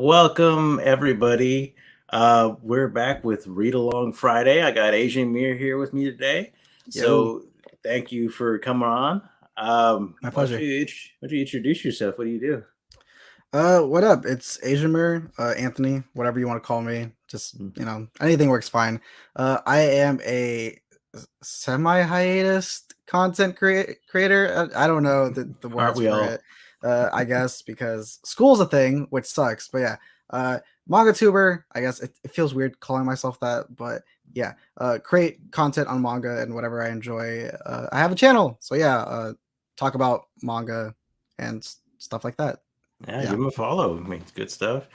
Welcome, everybody. We're back with Read Along Friday. I got Asian Mir here with me today. Yo, So thank you for coming on. my Why don't pleasure. you introduce yourself? What do you do? What up? It's Asian Mirror, Anthony, whatever you want to call me. Just, Mm. anything works fine. I am a semi hiatus content creator. I don't know the Aren't words we for it. all? I guess because school's a thing, which sucks. But yeah, manga tuber. I guess it feels weird calling myself that, but yeah, create content on manga and whatever I enjoy. I have a channel, so yeah, talk about manga and stuff like that. Yeah, Yeah. give him a follow. I mean, it's good stuff.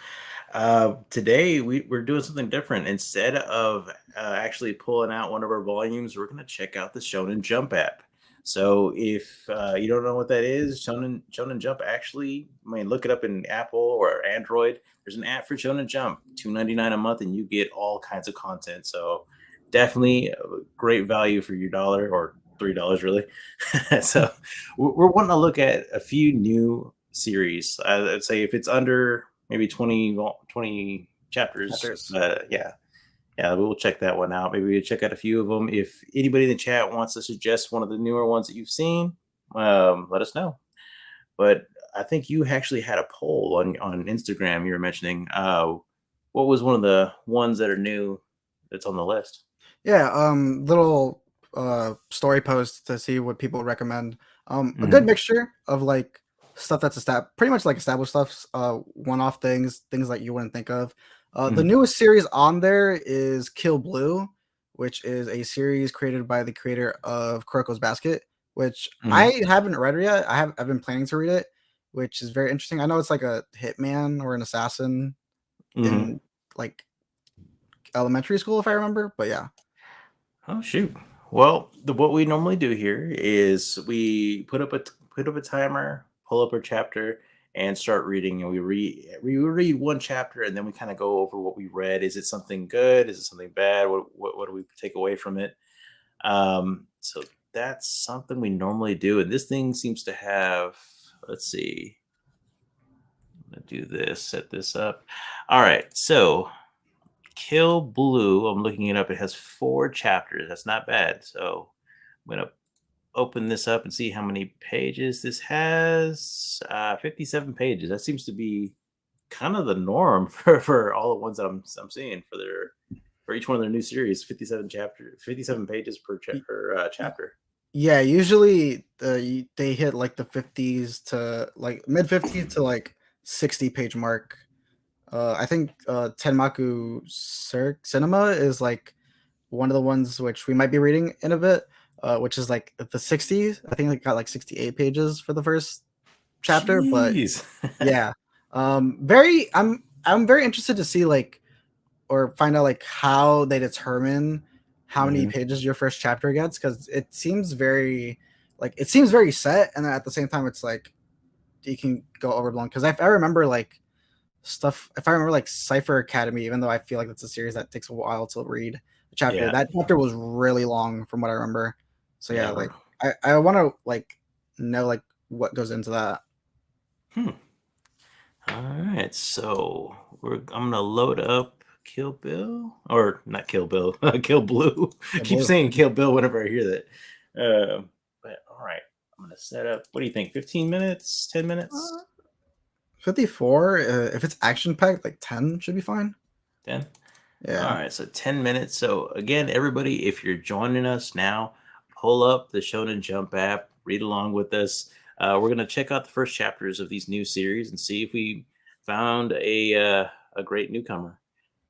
Today we're doing something different. Instead of actually pulling out one of our volumes, we're going to check out the Shonen Jump app. So if you don't know what that is, Shonen Jump actually, I mean, look it up in Apple or Android. There's an app for Shonen Jump, $2.99 a month, and you get all kinds of content. So definitely a great value for your dollar or $3 really. So we're wanting to look at a few new series. I'd say if it's under maybe 20 chapters, Chapters. yeah, we'll check that one out. Maybe we'll check out a few of them. If anybody in the chat wants to suggest one of the newer ones that you've seen, let us know. But I think you actually had a poll on Instagram. You were mentioning what was one of the ones that are new that's on the list? Yeah, little story posts to see what people recommend. A good Hmm. mixture of like stuff that's pretty much like established stuff, one-off things that you wouldn't think of. The Hmm. newest series on there is Kill Blue, which is a series created by the creator of Kuroko's Basket, which Hmm. I haven't read it yet. I've been planning to read it, which is very interesting. I know it's like a hitman or an assassin Hmm. in like elementary school, if I remember. But yeah. Oh shoot. Well, what we normally do here is we put up a timer, pull up a chapter, and start reading. And we read one chapter, and then we kind of go over what we read. Is it something good? Is it something bad? What do we take away from it? So that's something we normally do. And this thing seems to have. Let's see. I'm gonna do this. Set this up. All right. So Kill Blue. I'm looking it up. It has 4 chapters. That's not bad. So I'm gonna open this up and see how many pages this has. 57 pages. That seems to be kind of the norm for all the ones that I'm seeing for each one of their new series. 57 pages per chapter. Yeah, usually they hit like the 50s to like mid 50s to like 60-page mark. I think Tenmaku Cinema is like one of the ones which we might be reading in a bit, which is like the 60s. I think it got like 68 pages for the first chapter, but Jeez. yeah. I'm very interested to see like or find out like how they determine how many Mhm. pages your first chapter gets because it seems very set and then at the same time it's like you can go overblown because if I remember like stuff if I remember like Cypher Academy, even though I feel like it's a series that takes a while to read the chapter, Yeah. that chapter was really long from what I remember. So yeah, Yeah. like I want to like know like what goes into that. Hmm. All right, so I'm gonna load up Kill Bill or not Kill Bill, Kill Blue. Yeah, Keep blue. saying Kill Bill whenever I hear that. But all right, I'm gonna set up. What do you think? 15 minutes? 10 Uh, minutes? 54, if it's action packed like 10 should be fine. 10? All Yeah. right, so 10 minutes. So again, everybody, if you're joining us now, pull up the Shonen Jump app, read along with us. We're gonna check out the first chapters of these new series and see if we found a great newcomer.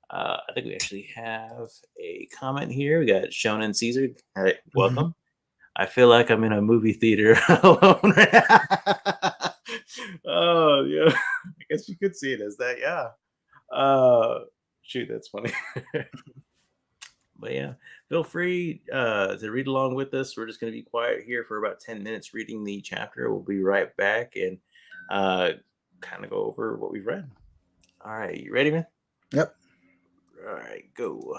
I think we actually have a comment here. We got Shonen Caesar. All right, welcome. I feel like I'm in a movie theater alone right now. Oh, yeah. I guess you could see it as that. Yeah. Shoot, that's funny. But yeah, feel free to read along with us. We're just going to be quiet here for about 10 minutes reading the chapter. We'll be right back and uh, kind of go over what we've read. All right, you ready, man? Yep. All right, go.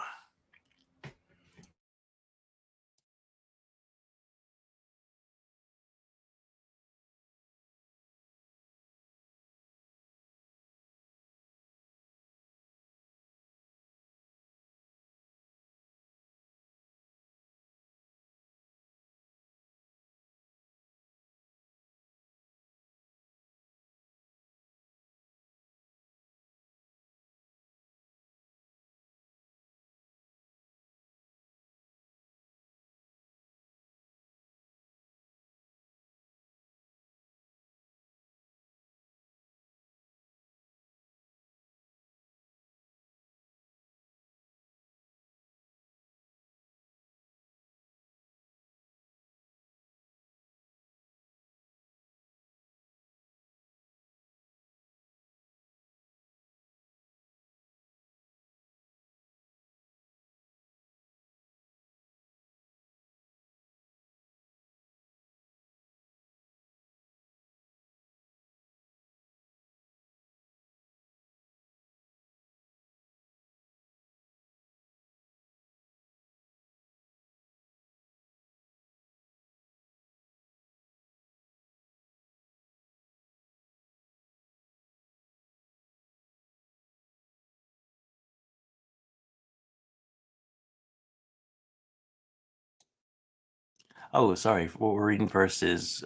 Oh, sorry. What we're reading first is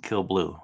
Kill Blue.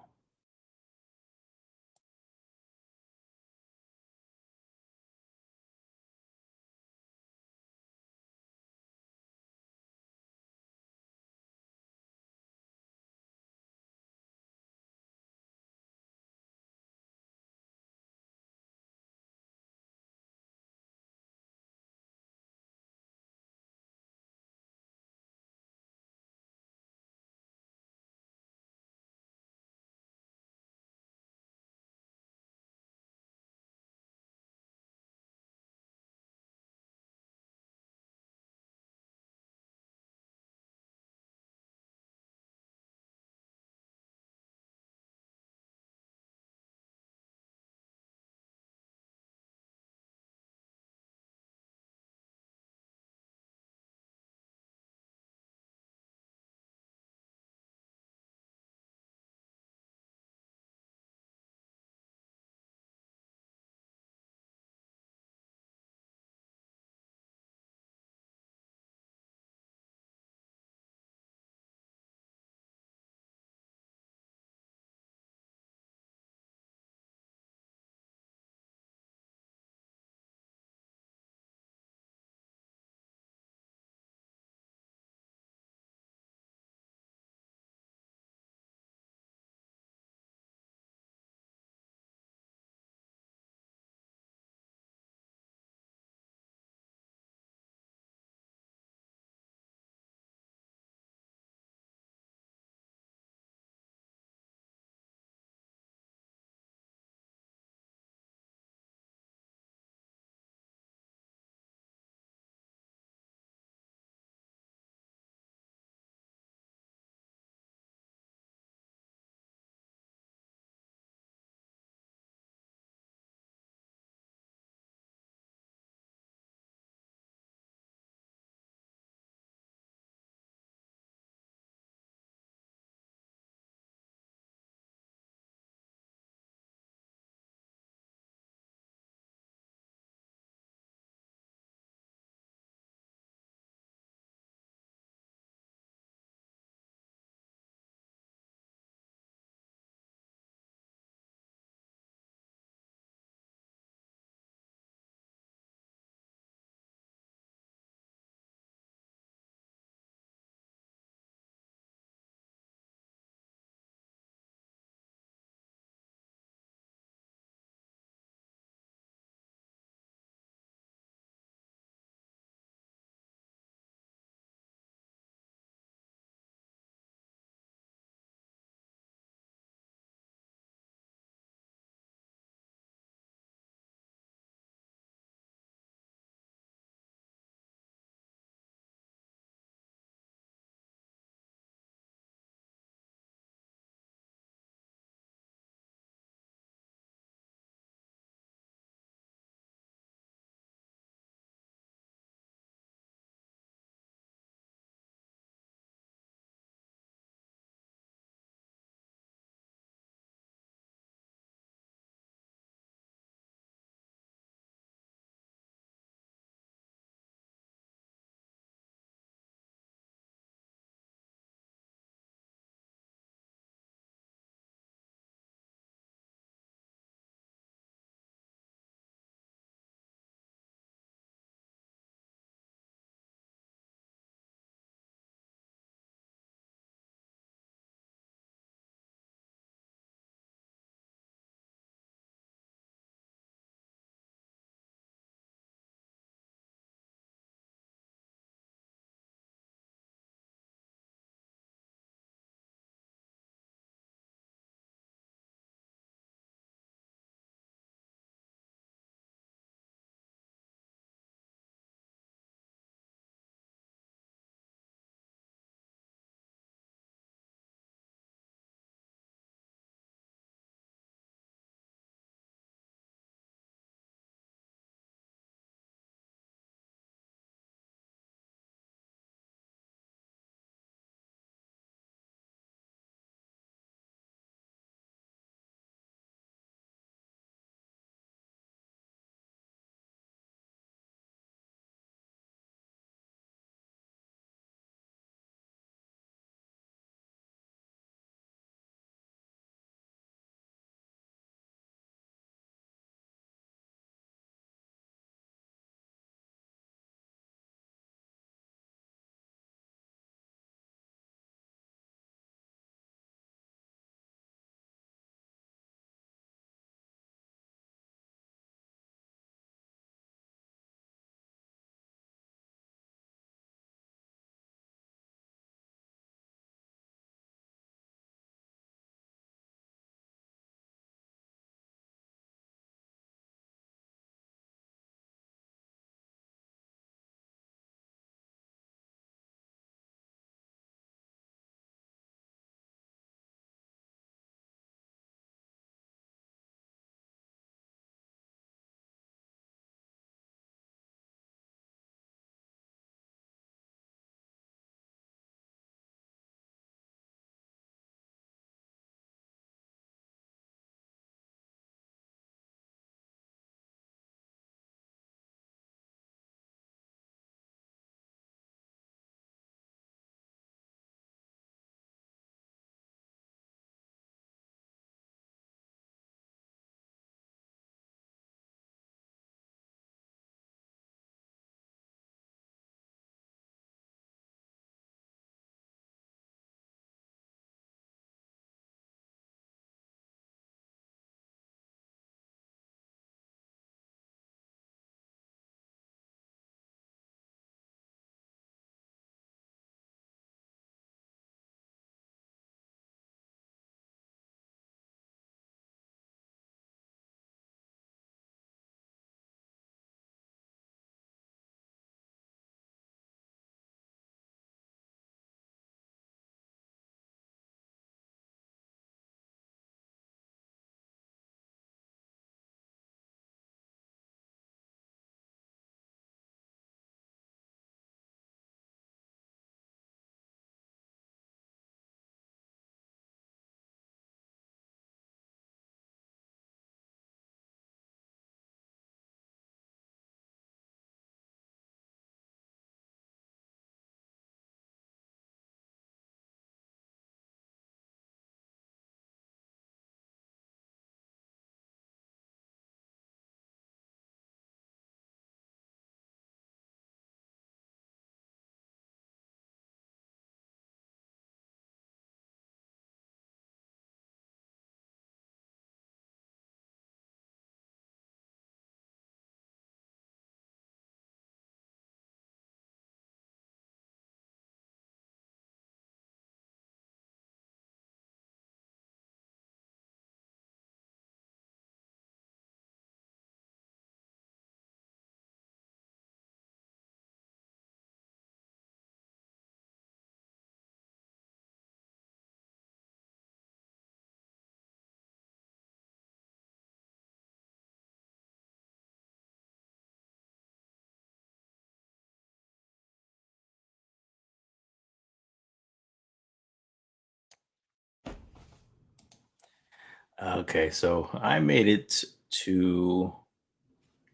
Okay, so I made it to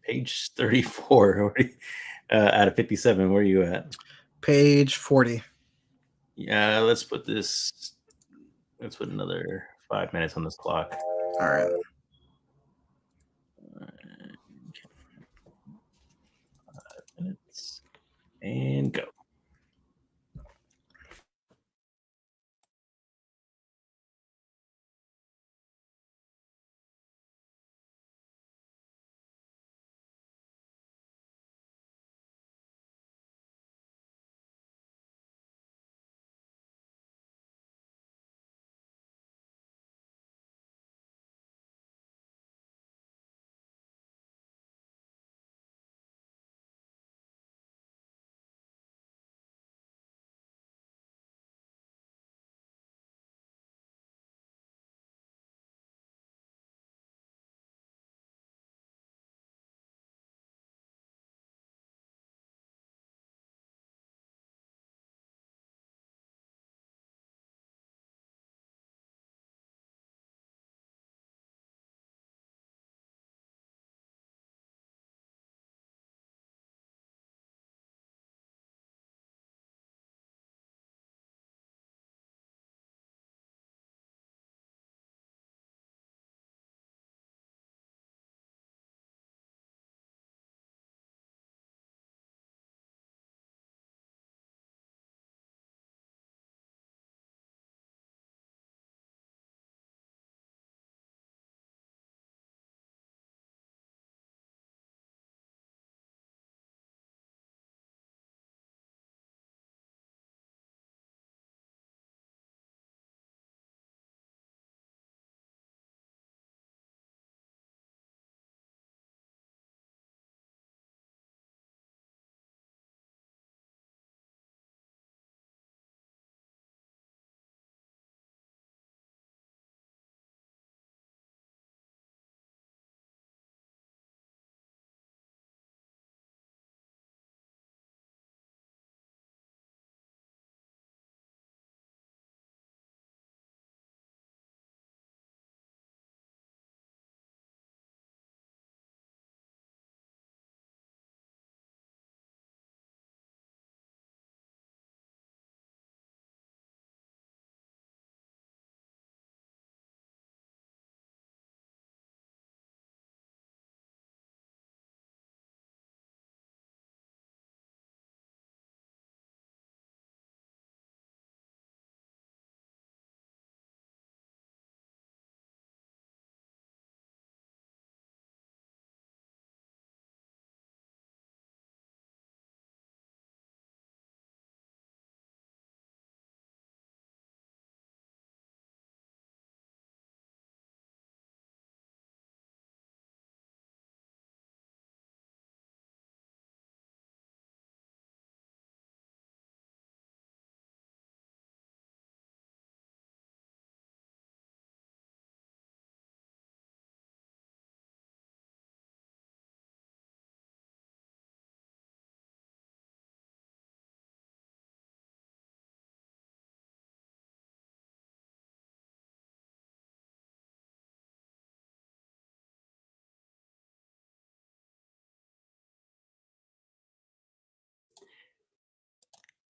page 34 out of 57. Where are you at? Page 40. Yeah, let's put another 5 minutes on this clock. All right. Uh, 5 minutes and go.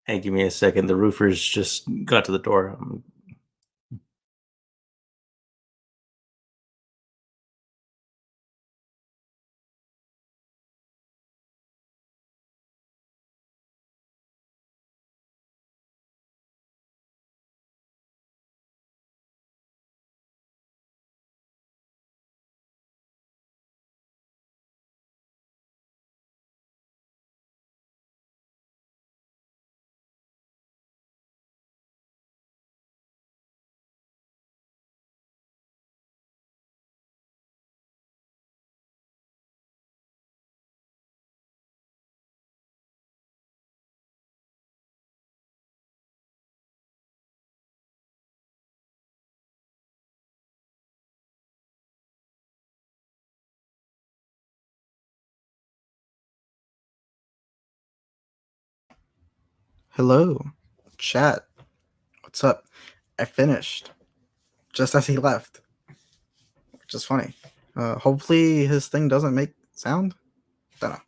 Hey, give me a second. The roofers just got to the door. Hello, chat. What's up? I finished just as he left. which is funny. Hopefully his thing doesn't make sound. Don't know.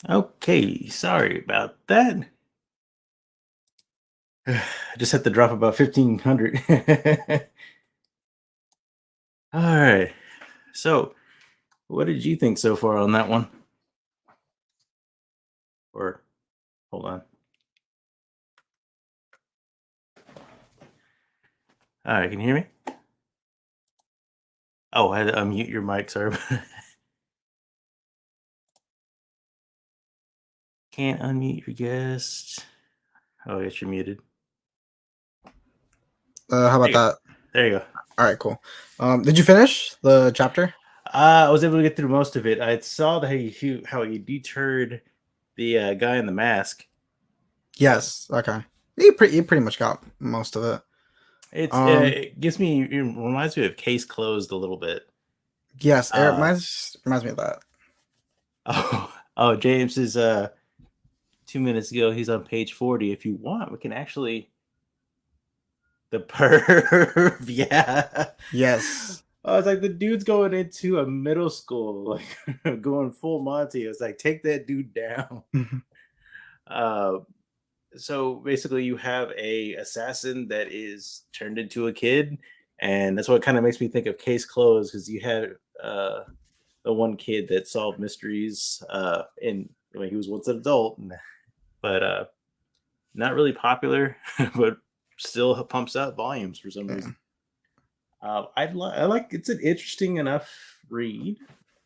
Okay, sorry about that. I just had to drop about 1,500. All right. So, what did you think so far on that one? Or hold on. All right, can you hear me? Oh, I had to unmute your mic. Sorry. Can't unmute your guest. Oh, yes, you're muted. How about that? There you go. All right, cool. Did you finish the chapter? I was able to get through most of it. I saw that how he deterred the guy in the mask. Yes. Okay. You pretty much got most of it. It reminds me of Case Closed a little bit. Yes, it reminds me of that. Oh, James is 2 minutes ago. He's on page 40. If you want, we can actually the perv. Yeah. Yes. I was like, the dude's going into a middle school, like going full Monty. I was like, take that dude down. uh, so basically, you have a assassin that is turned into a kid, and that's what kind of makes me think of Case Closed, because you had the one kid that solved mysteries in when he was once an adult, but not really popular, but still pumps out volumes for some reason. I like it's an interesting enough read.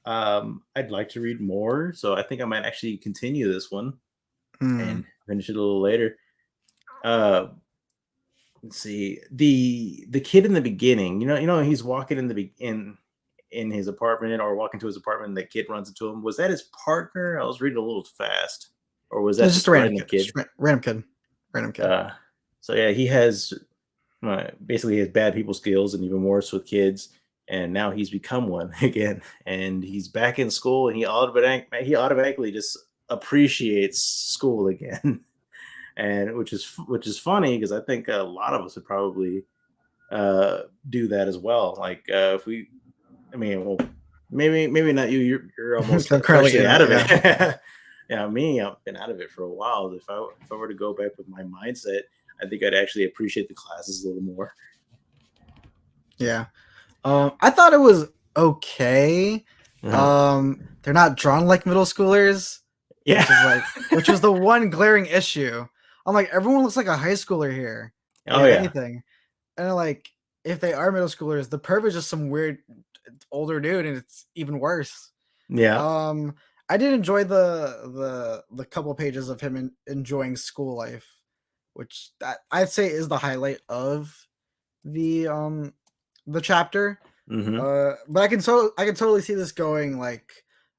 I'd like to read more, so I think I might actually continue this one and finish it a little later. Let's see, the kid in the beginning. He's walking in his apartment or walking to his apartment. And the kid runs into him. Was that his partner? I was reading a little fast, or was that It's just just a a random random kid. kid? Random kid. So yeah, he has basically has bad people skills and even worse with kids. And now he's become one again, and he's back in school, and he automatically just appreciates school again, and which is funny because I think a lot of us would probably do that as well. Like if we, I mean, well, maybe not you. You're almost I'm currently freshly in out it, of it. Yeah, me, I've been out of it for a while. If I were to go back with my mindset, I think I'd actually appreciate the classes a little more. Yeah. I thought it was okay. They're not drawn like middle schoolers. Yeah. which was the one glaring issue. I'm like, everyone looks like a high schooler here. Oh If yeah. anything. And like, if they are middle schoolers, the perv is just some weird older dude, and it's even worse. Yeah. I did enjoy the couple pages of him enjoying school life, which that I'd say is the highlight of the chapter. But I can totally see this going like,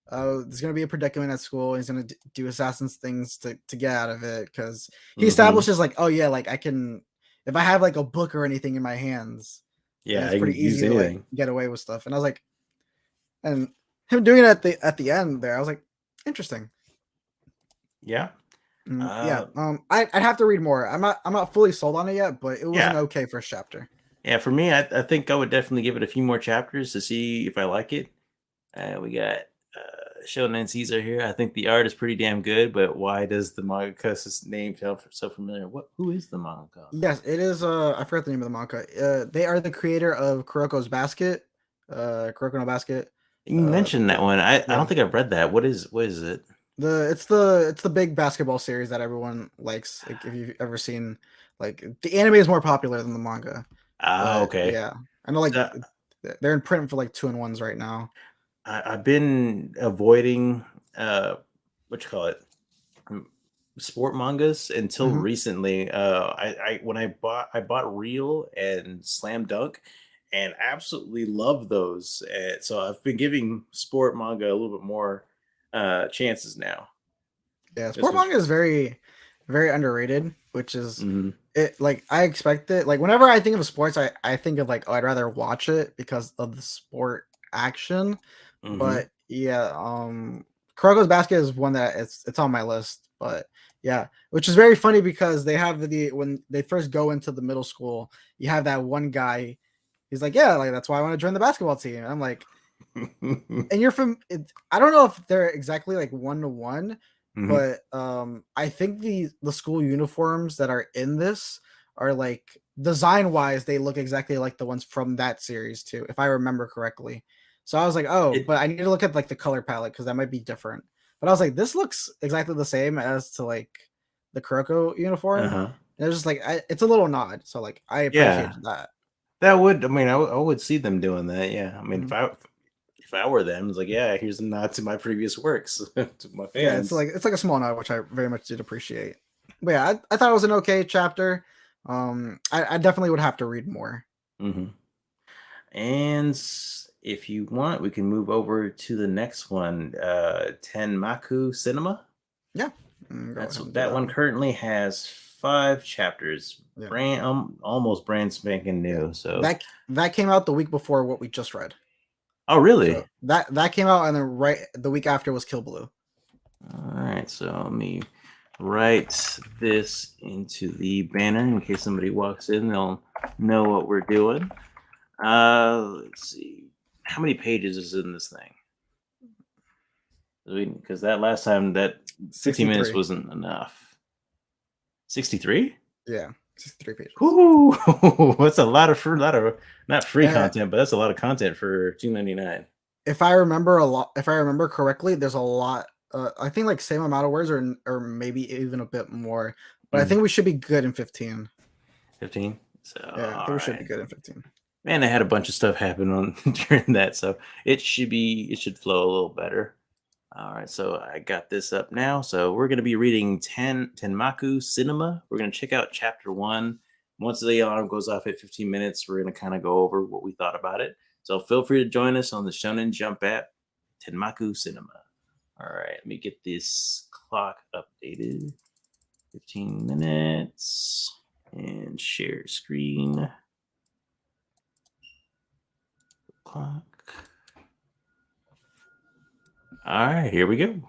there's gonna be a predicament at school. And he's gonna do assassin's things to get out of it, because he establishes like, oh yeah, like I can, if I have like a book or anything in my hands, then Yeah, it's I can pretty easy use to like anything. get away with stuff. And I was like, and him doing it at the end there, I was like, interesting. Yeah. Yeah. I'd have to read more. I'm not fully sold on it yet, but it was an Yeah. okay first chapter. Yeah, for me, I think I would definitely give it a few more chapters to see if I like it. We got Shonen Caesar here. I think the art is pretty damn good, but why does the mangaka's name sound so familiar? What? Who is the mangaka? Yes, it is. I forgot the name of the manga. They are the creator of Kuroko's Basket, Kuroko no Basket. You mentioned that The one. I Yeah, don't think I've read that. What is it? it's the big basketball series that everyone likes. Like if you've ever seen, like the anime is more popular than the manga, Ah, but okay. yeah, I know like So they're in print for like 2-in-1s right now. I've been avoiding what you call it, mm, sport mangas until Hmm. recently. I when I bought Real and Slam Dunk, and absolutely love those. And so I've been giving sport manga a little bit more chances now. Yeah, This sport was. manga is very, very underrated, which is Mhm, it like I expect it. Like whenever I think of sports, I think of like, oh, I'd rather watch it because of the sport action. mhm. But yeah, Kuroko's Basket is one that it's on my list. But yeah, which is very funny because they have when they first go into the middle school, you have that one guy. He's like, yeah, like that's why I want to join the basketball team. And I'm like, and you're from I don't know if they're exactly like 1-to-1, Mhm. but I think the school uniforms that are in this are like design wise they look exactly like the ones from that series too, if I remember correctly. So I was like, oh, It but I need to look at like the color palette because that might be different. But I was like, this looks exactly the same as to like the Kuroko uniform. uh-huh. And it was just like it's a little nod, so like I Yeah. appreciated that. That would, I mean, I would see them doing that. Yeah. I mean, Mhm. if I were them, it's like, yeah, here's a nod to my previous works to my Yeah, fans. it's like a small nod, which I very much did appreciate. But yeah, I thought it was an okay chapter. I definitely would have to read more. Hmm. And if you want, we can move over to the next one, Tenmaku Cinema. Yeah, go That's ahead and do that that one one. currently has 5 chapters, Yeah, brand almost brand spanking yeah. new. So, That came out the week before what we just read. oh really? So that came out, and then right the week after was Kill Blue. All right. So let me write this into the banner in case somebody walks in. They'll know what we're doing. Let's see. How many pages is in this thing? Because that last time that 15 minutes 63. wasn't enough. 63? Yeah, 63 pages. Whoo! That's a lot of free, lot of not free And content, but that's a lot of content for 2.99. if I remember correctly, there's a lot. I think like same amount of words, or maybe even a bit more. But I Mm, think we should be good in 15. 15. So Yeah, I think all we should be right. good in 15. Man, I had a bunch of stuff happen on during that, so it should flow a little better. All right, so I got this up now. So we're going to be reading Tenmaku Cinema. We're going to check out chapter 1. Once the alarm goes off at 15 minutes, we're going to kind of go over what we thought about it. So feel free to join us on the Shonen Jump app, Tenmaku Cinema. All right, let me get this clock updated. 15 minutes and share screen. Clock. All right, here we go.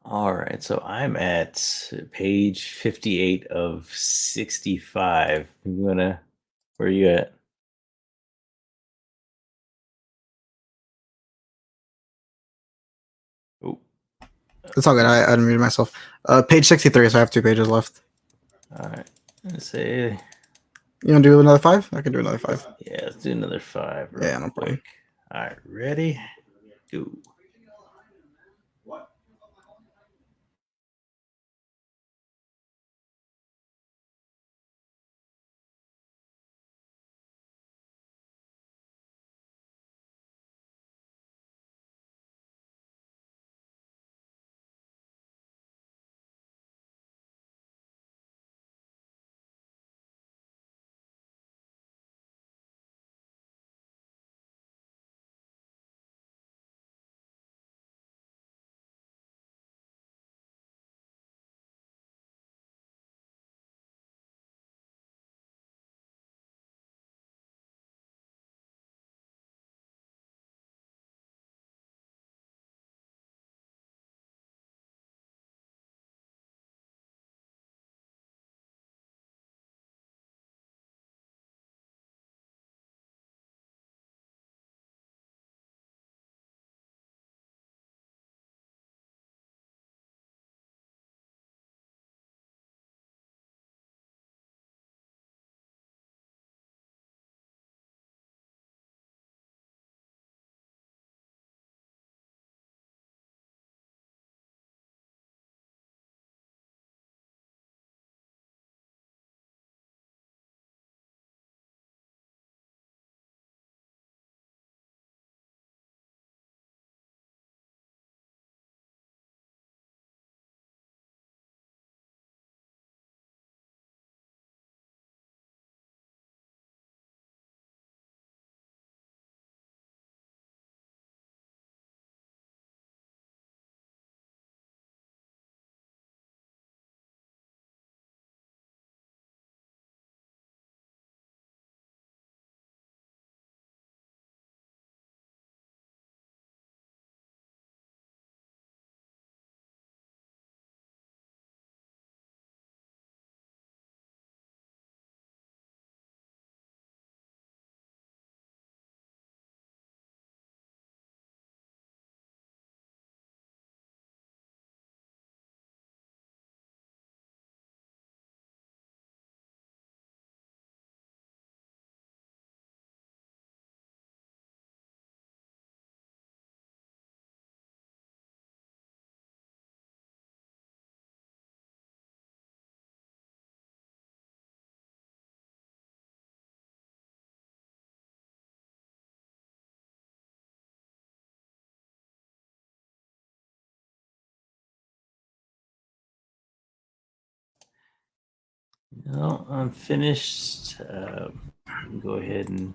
All right, so I'm at page 58 of 65. You wanna Where are you at? Oh, It's all good. I unmuted myself. Page 63, so I have 2 pages left. all right. Let's say, You want to do another 5? I can do another 5. yeah, let's do another 5 real Yeah, no problem. quick. All right, ready? Go. No, I'm finished. We can go ahead and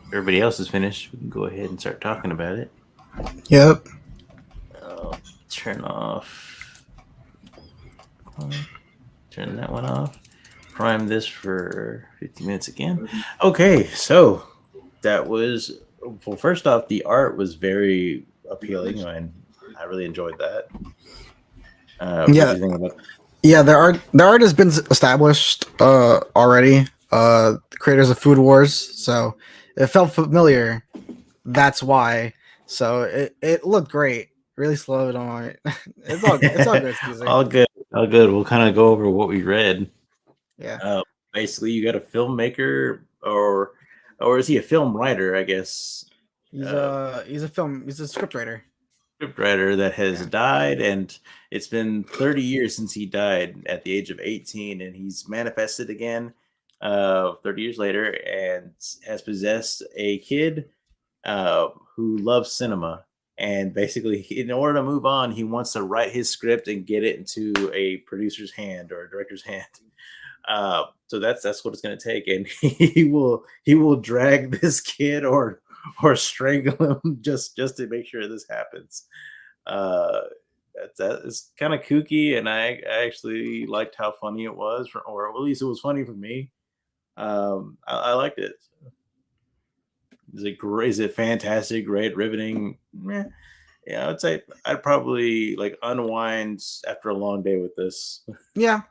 everybody else is finished. We can go ahead and start talking about it. Yep. I'll turn off. Turn that one off. Prime this for 50 minutes again. Okay, so that was, well, first off, the art was very appealing and I really enjoyed that. What do Yeah. you think about? Yeah, their art has been established already. The creators of Food Wars, so it felt familiar. That's why. So it looked great. Really slowed on. It's all good, Caesar. All good, all good. We'll kind of go over what we read. Yeah. Uh, Basically, you got a filmmaker, or is he a film writer? I guess uh, He's a script writer. script writer that has Yeah. died, and it's been 30 years since he died at the age of 18, and he's manifested again 30 years later and has possessed a kid who loves cinema. And basically, in order to move on, he wants to write his script and get it into a producer's hand or a director's hand. So that's what it's going to take, and he will drag this kid or strangle him just to make sure this happens. Uh, that is kind of kooky, and I actually liked how funny it was, or at least it was funny for me. I liked it. Is it great? Is it fantastic? Great, riveting? Meh. Yeah, I'd say I'd probably like unwind after a long day with this. Yeah,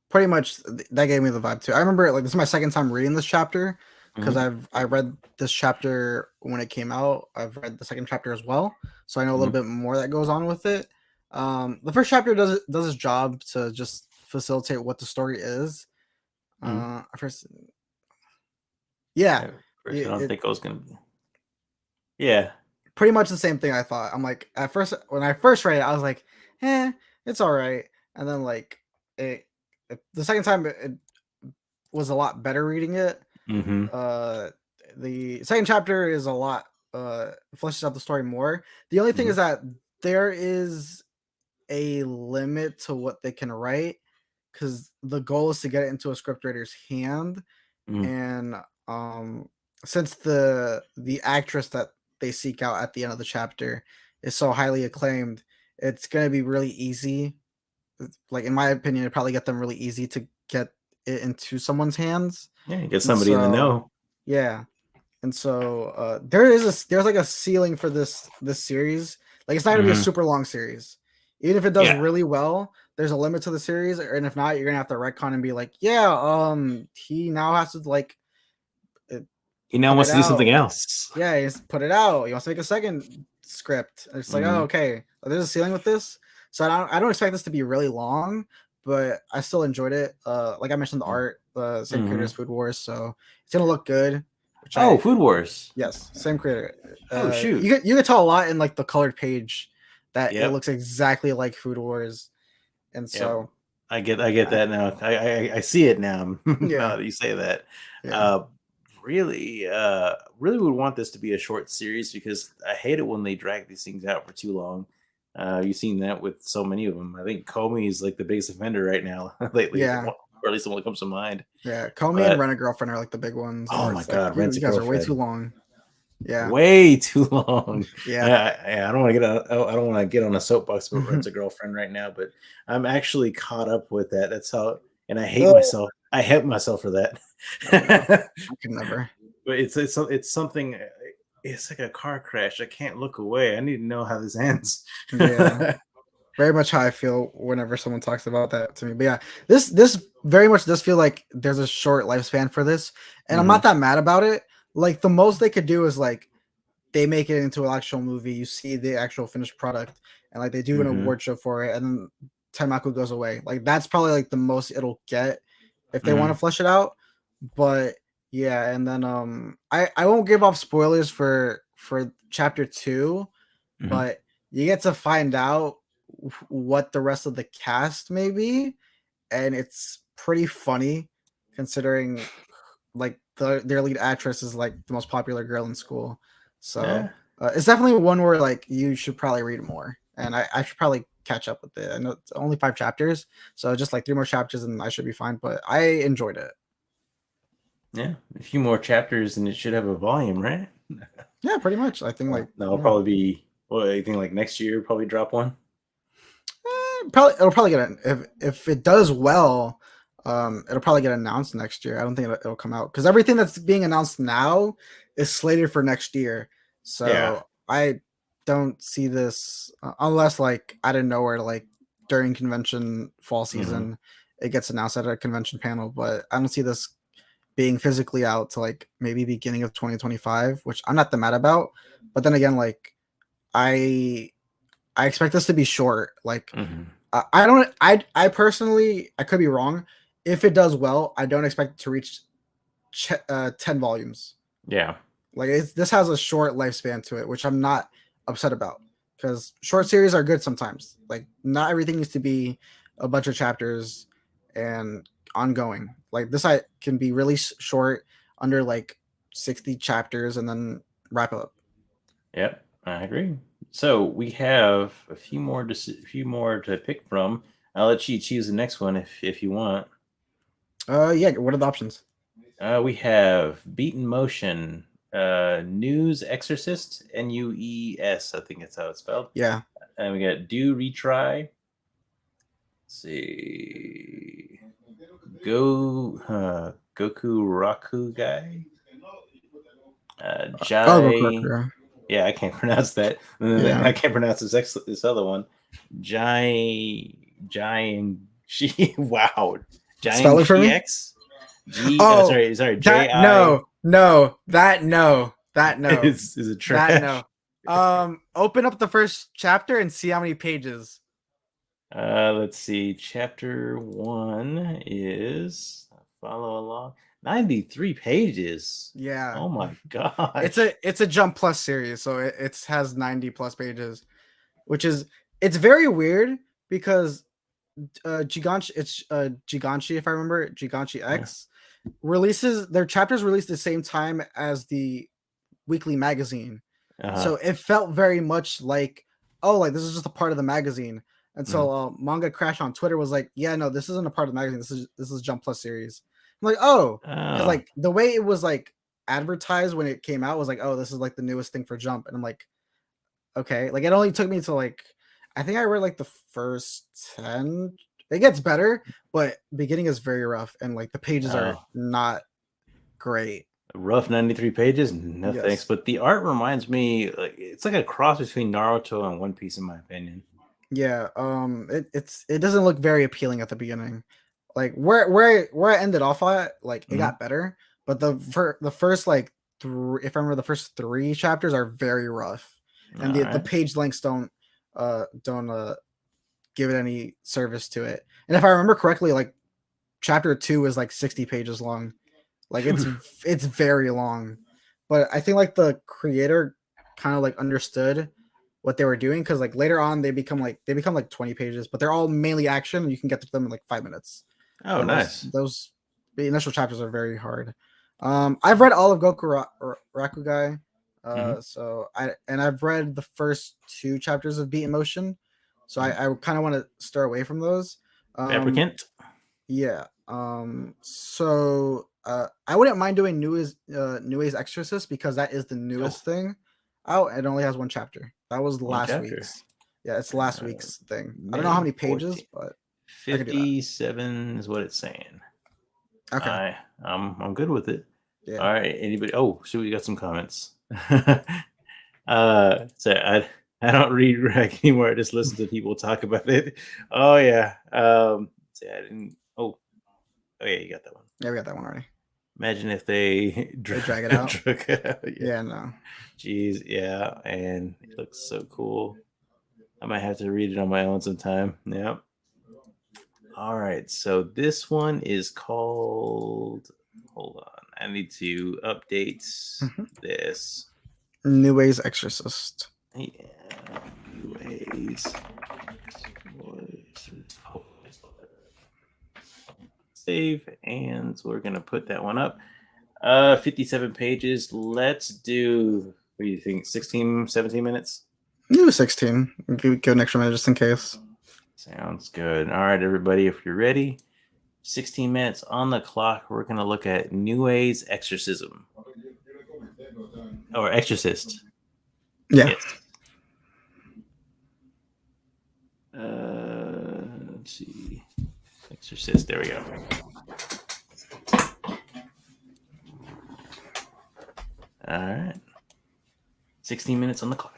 pretty much that gave me the vibe too. I remember like this is my second time reading this chapter because Hmm. I read this chapter when it came out. I've read the second chapter as well, so I know a little Hmm. bit more that goes on with it. The first chapter does its job to just facilitate what the story is. Hmm. First, yeah, At first, I don't it think I was gonna. Yeah. pretty much the same thing I thought. I'm like at first when I first read it, I was like, it's all right, and then like it, the second time it was a lot better reading it. Hmm. Uh, the second chapter is a lot fleshes out the story more. The only thing Hmm. is that there is a limit to what they can write because the goal is to get it into a scriptwriter's hand, Hmm. and um, since the actress that they seek out at the end of the chapter is so highly acclaimed, it's gonna be really easy. Like in my opinion, it'd probably get them really easy to get it into someone's hands, Yeah, get and somebody in the so know. yeah, and so there's like a ceiling for this series. Like it's not gonna be a Hmm. super long series. Even if it does Yeah. really well, there's a limit to the series, and if not, you're gonna have to retcon and be like, yeah, he now has to like uh, He now put it wants to do out. something else. Yeah, he's put it out. He wants to make a second script. And it's like, oh, Hmm. okay, there's a ceiling with this. So I don't expect this to be really long, but I still enjoyed it. Like I mentioned, the art, the same creator Hmm. as Food Wars, so it's gonna look good. Which Oh, I Food Wars. Yes, same creator. Oh shoot. You could tell a lot in like the colored page that it Yep. looks exactly like Food Wars, and Yep. so I get I, that now. I see it now. yeah, Now that you say that. yeah, Uh, really would want this to be a short series because I hate it when they drag these things out for too long. You've seen that with so many of them. I think Comey is like the biggest offender right now lately, yeah, or at least the one that comes to mind. yeah. Comey and But Rent a Girlfriend are like the big ones oh where my it's like god, Rent a you guys are way too Girlfriend, long. Yeah, way too long. yeah. I don't want to get on. I don't want to get on a soapbox about Rent a Girlfriend right now, but I'm actually caught up with that. That's how, and I hate Oh, myself. I hate myself for that. oh no, I could never. But it's something. It's like a car crash. I can't look away. I need to know how this ends. Yeah, very much how I feel whenever someone talks about that to me. But yeah, this very much does feel like there's a short lifespan for this, and I'm Hmm. not that mad about it. Like the most they could do is like they make it into an actual movie. You see the actual finished product, and like they do an Hmm. award show for it, and then Taimaku goes away. Like that's probably like the most it'll get if they want to Hmm. flesh it out. But yeah, and then I won't give off spoilers for chapter 2, Hmm. but you get to find out what the rest of the cast may be, and it's pretty funny considering like their lead actress is like the most popular girl in school. So Yeah. it's definitely one where like you should probably read more, and I should probably catch up with it. I know it's only 5 chapters, so just like 3 more chapters and I should be fine. But I enjoyed it. Yeah. A few more chapters, and it should have a volume, right? Yeah, pretty much. I think like That'll yeah, probably be. Well, I think like next year, probably drop one. probably it'll probably get if it does well. It'll probably get announced next year. I don't think it'll come out because everything that's being announced now is slated for next year. Yeah. So I don't see this unless like out of nowhere, like during convention fall Hmm. season, it gets announced at a convention panel. But I don't see this being physically out to like maybe beginning of 2025, which I'm not that mad about. But then again, like I I expect this to be short. Like Hmm. I don't. I personally, I could be wrong. If it does well, I don't expect it to reach 10 volumes. Yeah. Like this has a short lifespan to it, which I'm not upset about because short series are good sometimes. Like not everything needs to be a bunch of chapters and ongoing. Like this, I can be really short, under like 60 chapters, and then wrap it up. Yep. I agree. So we have a few more to pick from. I'll let you choose the next one if you want. Yeah. What are the options? We have Beaten Motion, News Exorcist, Nues. I think that's how it's spelled. Yeah. And we got Do Retry. Let's see. Goku Raku guy. Oh, go Jai. Kurokura. Yeah, I can't pronounce that. And then Yeah. I can't pronounce this other one. Giant She wow. Spell Giant it for me. GX? Oh, Sorry, that JI no, no, that no, that no, is it that trash? no. Open up the first chapter and see how many pages. Let's see. Chapter 1 is follow along. 93 pages. Yeah, Oh my it's gosh. a Jump Plus series, so it has 90 plus pages, which is it's very weird because Giganchi, it's Giganchi, if I remember, Giganchi Yeah. X releases their chapters released the same time as the weekly magazine. Uh-huh. So it felt very much like, oh, like this is just a part of the magazine. And Mhm. so Manga Crash on Twitter was like, yeah, no, this isn't a part of the magazine. This is Jump Plus series. I'm like, oh, because Oh. like the way it was like advertised when it came out was like, oh, this is like the newest thing for Jump. And I'm like, okay. Like it only took me to like I think I read like the first 10. It gets better, but beginning is very rough and like the pages are Oh. not great. Rough 93 pages? No thanks. Yes. But the art reminds me, like, it's like a cross between Naruto and One Piece, in my opinion. Yeah, it doesn't look very appealing at the beginning. Like where I ended off at, like it Mhm. got better, but the first like if I remember the first 3 chapters are very rough, All and the right. page lengths don't give it any service to it. And if I remember correctly, like chapter 2 is like 60 pages long. Like Phew. it's very long. But I think like the creator kind of like understood what they were doing because like later on they become like 20 pages, but they're all mainly action. You can get to them in like 5 minutes. Oh, But nice. those the initial chapters are very hard. I've read all of Rakugai. Hmm. I've read the first 2 chapters of Beat in Motion. So I kind of want to start away from those. Um, Fabricant? yeah. I wouldn't mind doing New A's Exorcist because that is the Oh, newest thing. Oh, it only has 1 chapter. That was one last chapter. week's. Yeah, it's last Uh, week's thing. I don't know how May many pages, 14th. but I could do that. 57 is what it's saying. Okay. I'm good with it. Yeah. All right. Anybody? Oh, so we got some comments. So I don't read rag anymore. I just listen to people talk about it. Oh yeah. See, I didn't. Oh yeah, you got that one. Yeah, we got that one already. Imagine if they They drag it out. drug it out. Yeah. Yeah, no. Jeez. Yeah. And it looks so cool. I might have to read it on my own sometime. Yep. All right. So this one is called. Hold on. I need to update Mhm. this. New A's Exorcist. Yeah. Anyways. Save. And we're going to put that one up. 57 pages. Let's do, what do you think? 16, 17 minutes? New 16. Give an extra minute just in case. Sounds good. All right, everybody. If you're ready, 16 minutes on the clock. We're going to look at New A's Exorcism. Or Exorcist. Yeah. Yes. Let's see. Exorcist. There we go. All right. 16 minutes on the clock.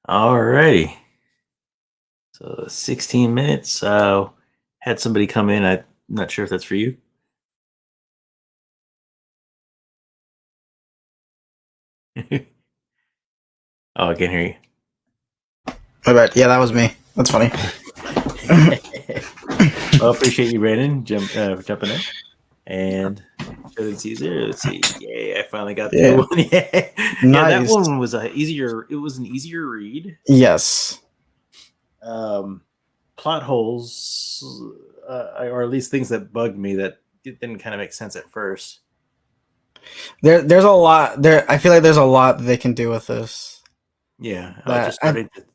Alrighty. So 16 minutes. Had somebody come in. I'm not sure if that's for you. Oh, I can't hear My bad. Yeah, that was me. That's funny. you. Well, appreciate you, Brandon, for jumping in. And Shonen Caesar. Let's see. Yay! I finally got through Yeah. one. Yeah, yeah. That Nice. one was a easier. It was an easier read. Yes. Um, Plot holes, or at least things that bugged me that it didn't kind of make sense at first. There's a lot there. I feel like there's a lot they can do with this. Yeah, I was That just I starting to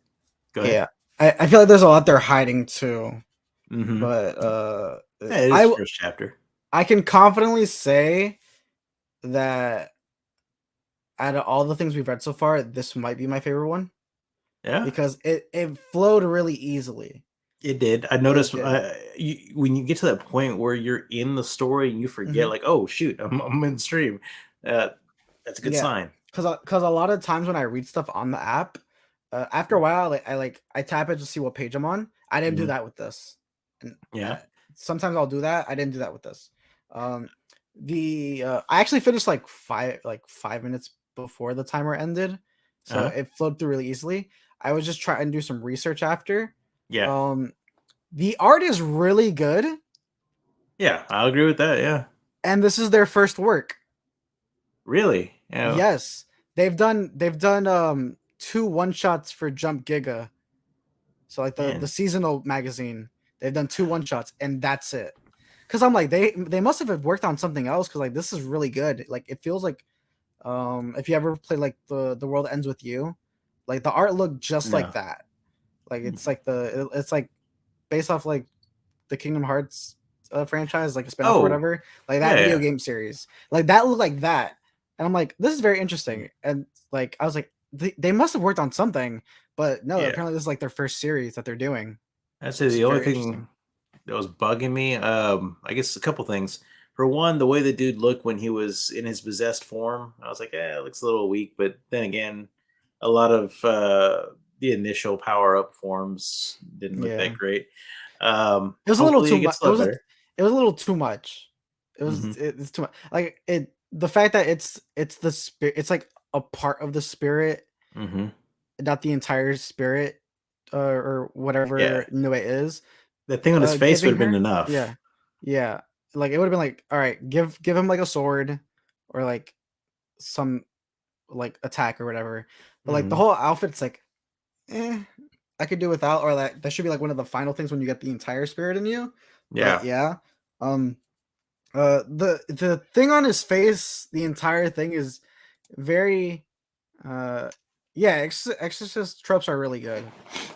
go ahead. Yeah. I feel like there's a lot they're hiding too. Mm-hmm. But Yeah, it is I first chapter. I can confidently say that out of all the things we've read so far, this might be my favorite one Yeah, because it flowed really easily. it did. I It noticed did. when you get to that point where you're in the story and you forget, Hmm. like, oh shoot, I'm in stream. Uh, that's a good Yeah, sign. because a lot of times when I read stuff on the app, after a while, I tap it to see what page I'm on. I didn't do Mhm. that with this, and Yeah. sometimes I'll do that. I didn't do that with this. Um, I actually finished like 5 minutes before the timer ended, so Uh-huh. it flowed through really easily. I was just trying to do some research after. Yeah. Um, the art is really good, Yeah. I'll agree with that. Yeah. and this is their first work. Really. Yeah. Yes, they've done two one shots for Jump Giga. So like the Man. seasonal magazine, they've done two one shots and that's it. Cause I'm like they must have worked on something else because like this is really good. Like it feels like if you ever play like the world ends with you, like the art looked just like No. that. Like it's like based off like the Kingdom Hearts franchise, like a spinoff or Oh. whatever, like that Yeah. video Yeah. game series. Like that looked like that. And I'm like, this is very Mm. interesting. And like I was like, they must have worked on something, but no, Yeah. apparently this is like their first series that they're doing, I'd say which is the only very interesting. thing that was bugging me, I guess a couple things. For one, the way the dude looked when he was in his possessed form, I was like, it looks a little weak. But then again, a lot of the initial power up forms didn't look that Yeah. great. It was a little Hopefully, too it much. gets a lot better. It was a little too much. Hmm. It's too much. Like it the fact that it's the spirit, it's like a part of the spirit, Hmm. not the entire spirit, or Yeah, whatever Nue is. that thing on his face would Giving have been her, enough. yeah, yeah. Like it would have been like, all right, give him like a sword or like some like attack or whatever. But like the Hmm. whole outfit's like, eh, I could do without, or that should be like one of the final things when you get the entire spirit in you. But Yeah, yeah, um, the thing on his face, the entire thing is very uh yeah, exorcist tropes are really good.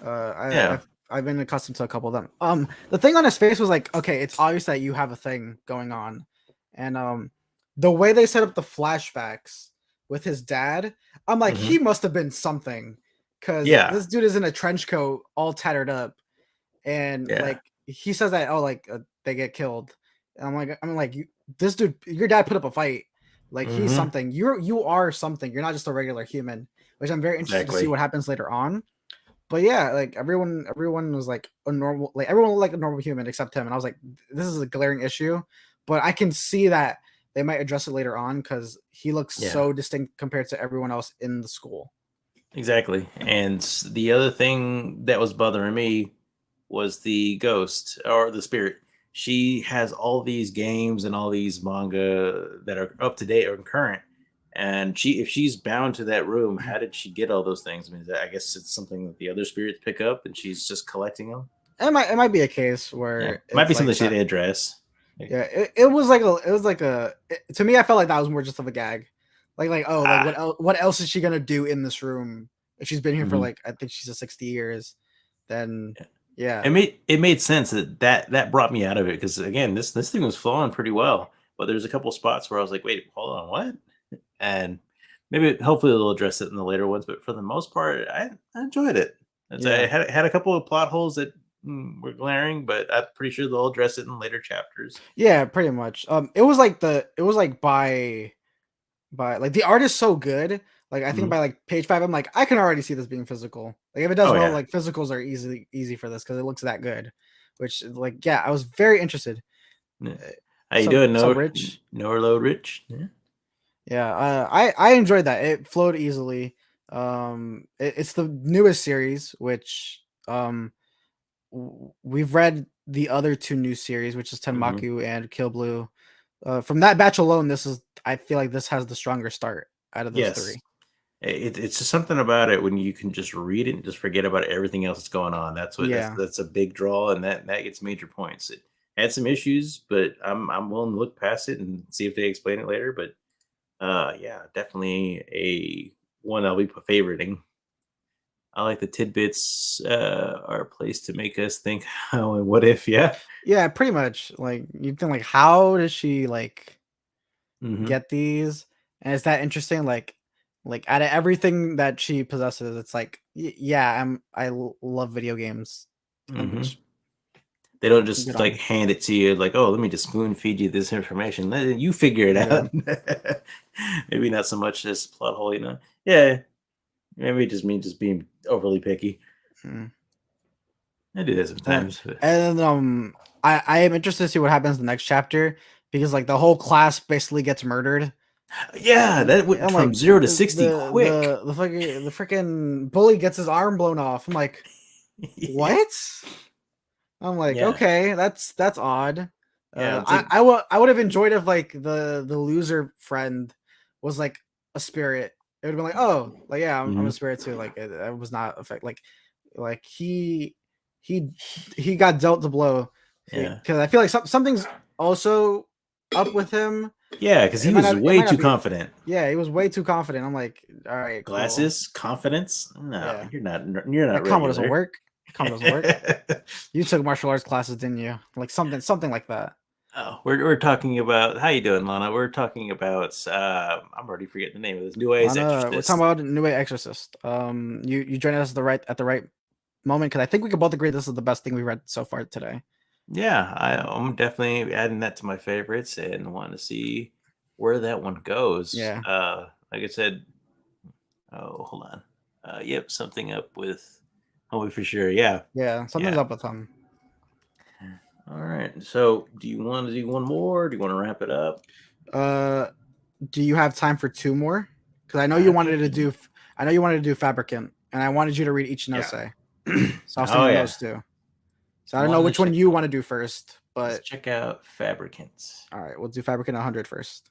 yeah. I've been accustomed to a couple of them. The thing on his face was like, okay, it's obvious that you have a thing going on, and the way they set up the flashbacks with his dad, I'm like, Hmm. he must have been something, because Yeah, this dude is in a trench coat, all tattered up, and yeah. like he says that, oh, like they get killed. And I'm like, this dude, your dad put up a fight. Like he's Hmm. something. You are something. You're not just a regular human, which I'm very interested to see Exactly. what happens later on. But yeah, like everyone was like a normal, like everyone looked like a normal human except him, and I was like, this is a glaring issue. But I can see that they might address it later on because he looks Yeah. so distinct compared to everyone else in the school. Exactly. And the other thing that was bothering me was the ghost or the spirit. She has all these games and all these manga that are up to date or current. And if she's bound to that room, how did she get all those things? I mean, I guess it's something that the other spirits pick up and she's just collecting them. It might be a case Yeah. where Might be it's something like she that. didn't address. Like, Yeah, it was like to me, I felt like that was more just of a gag. Like oh, like ah. what else is she gonna do in this room if she's been here for Mhm. like, I think she's a 60 years, then yeah. It made sense that brought me out of it because again, this thing was flowing pretty well, but there's a couple spots where I was like, wait, hold on, what? And maybe hopefully they'll address it in the later ones, but for the most part, I enjoyed it. I Yeah. had a couple of plot holes that were glaring, but I'm pretty sure they'll address it in later chapters. Yeah, pretty much. It was like by like the art is so good. Like I think Mhm. by like page 5, I'm like, I can already see this being physical. Like if it does Oh well, yeah. like physicals are easy for this because it looks that good. Which like yeah, I was very interested. Yeah. Uh, How you doing, so No Rich. No Load Rich? Yeah. Yeah, I enjoyed that. It flowed easily. It's the newest series, which we've read the other two new series, which is Mhm. Tenmaku and Kill Blue. From that batch alone, this is I feel like this has the stronger start out of those Yes. three. It's just something about it when you can just read it and just forget about everything else that's going on. Yeah, That's a big draw, and that gets major points. It had some issues, but I'm willing to look past it and see if they explain it later. But yeah, definitely a one I'll be favoriting. I like the tidbits are a place to make us think how and what if. Yeah. yeah, pretty much. Like you think like, how does she like Hmm. get these? And is that interesting? Like out of everything that she possesses, it's like, yeah, love video games, and Hmm. which They don't good just on like her. hand it to you like, oh, let me just spoon feed you this information. You figure it Yeah. out. Maybe not so much this plot hole, you know. Yeah, maybe just me just being overly picky. Mm. I do that Uh, sometimes. But and I am interested to see what happens in the next chapter because like the whole class basically gets murdered. yeah, that went I'm from like 0 to 60 quick. the freaking bully gets his arm blown off. I'm like, Yeah, what? I'm like, yeah, okay, that's odd. yeah. It's like, I would have enjoyed if like the loser friend was like a spirit. It would have been like, oh, like yeah, I'm a mhm, spirit too. Like it was not affect like he he got dealt the blow yeah, because I feel like something's also up with him. yeah, because he was It way might not too be. confident. Yeah, he was way too confident. I'm like, all right, cool. Glasses, confidence. No, Yeah, you're not that combo doesn't regular. work. That combo doesn't work. You took martial arts classes, didn't you? Like something like that. Oh, we're talking about how you doing, Lana? We're talking about I'm already forgetting the name of this New Eyes Lana, we're talking Exorcist. about New Way Exorcist. You joined us at the right moment because I think we can both agree this is the best thing we read so far today. Yeah, I'm definitely adding that to my favorites and want to see where that one goes. Yeah, Like I said, oh, hold on. Yep, something up with Homie for sure. Yeah, yeah, something's yeah. up with him. All right. So, do you want to do one more? Do you want to wrap it up? Uh, do you have time for two more? Because I can. I know you wanted to do Fabricant, and I wanted you to read each no Yeah. say. So I was Oh thinking yeah. those two. So I don't know Wanted to which one check. you want to do first, Let's but check out Fabricants. all right, we'll do Fabricant 100 first.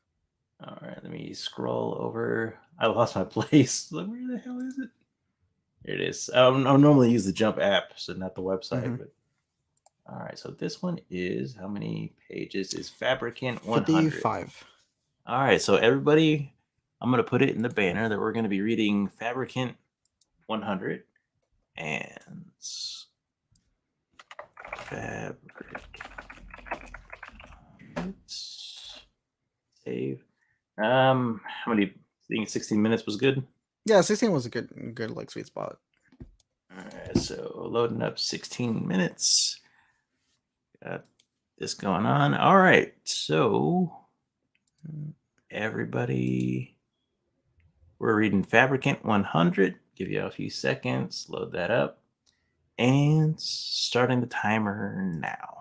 All right, let me scroll over. I lost my place. Like, where the hell is it? Here it is. I normally use the Jump app, so not the website. Mm-hmm. But all right, so this one is how many pages is Fabricant 100? 55. All right, so everybody, I'm gonna put it in the banner that we're gonna be reading Fabricant 100 and Fabricant save. How many? I think 16 minutes was good. Yeah, 16 was a good like sweet spot. All right, so loading up 16 minutes. Got this going on. All right, so everybody, we're reading Fabricant 100. Give you a few seconds, load that up, and starting the timer now.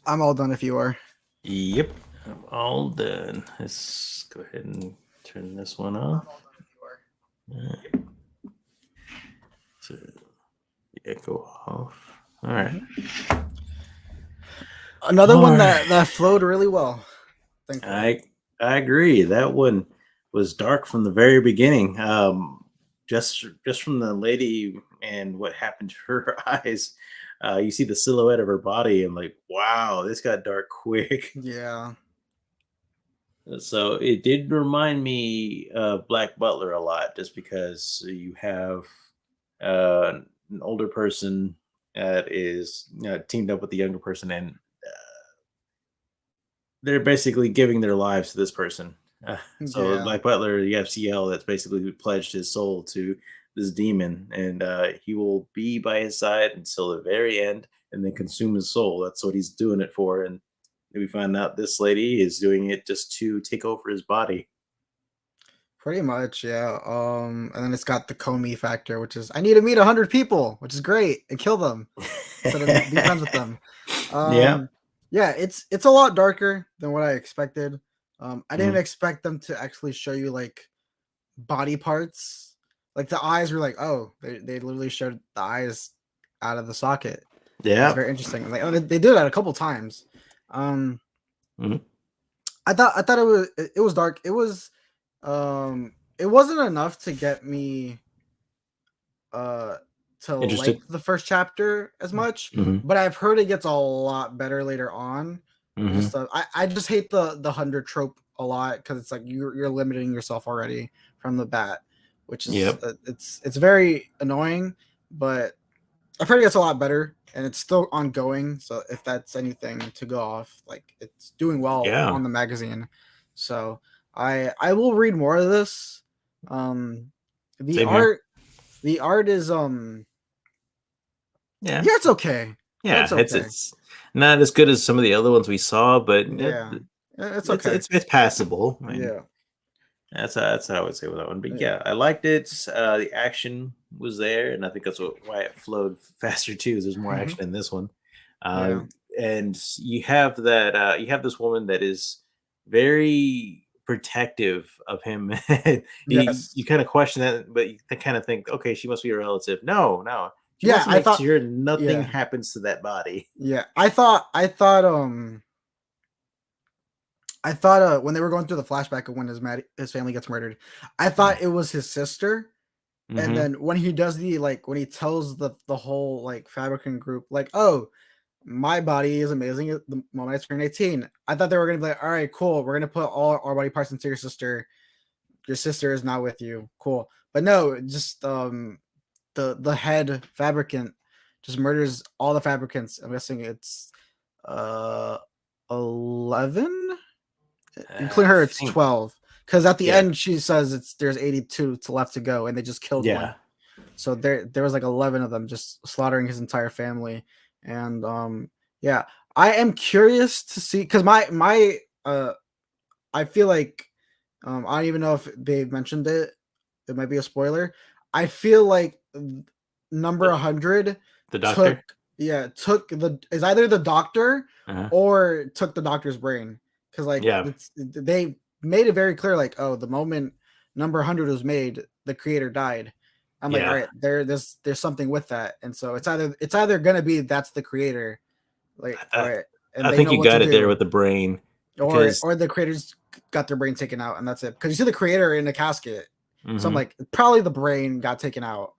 I'm all done if you are. Yep, I'm all done. Let's go ahead and turn this one off. I'm all done if you are. Alright, so the echo off. All right. Another All one right. that flowed really well, thankfully. I agree. That one was dark from the very beginning. Just from the lady and what happened to her eyes. You see the silhouette of her body, and like, wow, this got dark quick. Yeah. So it did remind me of Black Butler a lot, just because you have an older person that is teamed up with the younger person, and they're basically giving their lives to this person. So Yeah. Black Butler, the FCL, that's basically pledged his soul to this demon, and he will be by his side until the very end, and then consume his soul. That's what he's doing it for. And we find out this lady is doing it just to take over his body. Pretty much, yeah. And then it's got the Comey factor, which is I need to meet 100 people, which is great, and kill them instead of be friends with them. Yeah. Um, yeah, it's a lot darker than what I expected. I didn't Mhm. expect them to actually show you like body parts. Like the eyes were like, oh, they literally showed the eyes out of the socket. It's Yeah. very interesting. Like oh, they did that a couple times. Um, Mhm. I thought it was dark. It wasn't enough to get me uh to like Interested. the first chapter as much, Mhm. but I've heard it gets a lot better later on. Mhm. I just hate the 100 trope a lot because it's like you're limiting yourself already from the bat, which is Yep. it's very annoying. But I've heard it gets a lot better and it's still ongoing. So if that's anything to go off, like it's doing well Yeah. on the magazine. So I will read more of this. Um, the Same here. art the art is Yeah. yeah, it's okay. It's Yeah. It's okay. it's not as good as some of the other ones we saw, but Yeah, it's it's okay. it's passable. I mean, Yeah, that's how I would say with that one. But yeah. yeah, I liked it. The action was there, and I think that's why it flowed faster too. Is there's more Hmm. action in this one, uh, Yeah. and you have that. You have this woman that is very protective of him. You Yes. kind of question that, but you kind of think, okay, she must be a relative. No, no, she Yeah, wants to I make thought. sure nothing Yeah, happens to that body. yeah. I thought when they were going through the flashback of when his family gets murdered, I thought it was his sister. And Mm-hmm. then when he does when he tells the whole like fabricant group, like, oh, my body is amazing at the moment I turn 18. I thought they were gonna be like, all right, cool, we're gonna put all our body parts into your sister. Your sister is not with you. Cool. But no, just the head fabricant just murders all the fabricants. I'm guessing it's uh 11, including I her. It's think, 12 because at the yeah, end she says there's 82 to left to go, and they just killed one. yeah. So there was like 11 of them just slaughtering his entire family. And yeah, I am curious to see because my I feel like I don't even know if they've mentioned it. It might be a spoiler. I feel like number The, 100 the took doctor. took the is either the doctor Uh-huh. or took the doctor's brain because like Yeah, they made it very clear like oh the moment number 100 was made the creator died. I'm like all yeah. right there's something with that, and so it's either gonna be that's the creator, like all I, right, and I they think know you what to got it there do, with the brain or because the creators got their brain taken out and that's it because you see the creator in the casket. So I'm mhm, like probably the brain got taken out.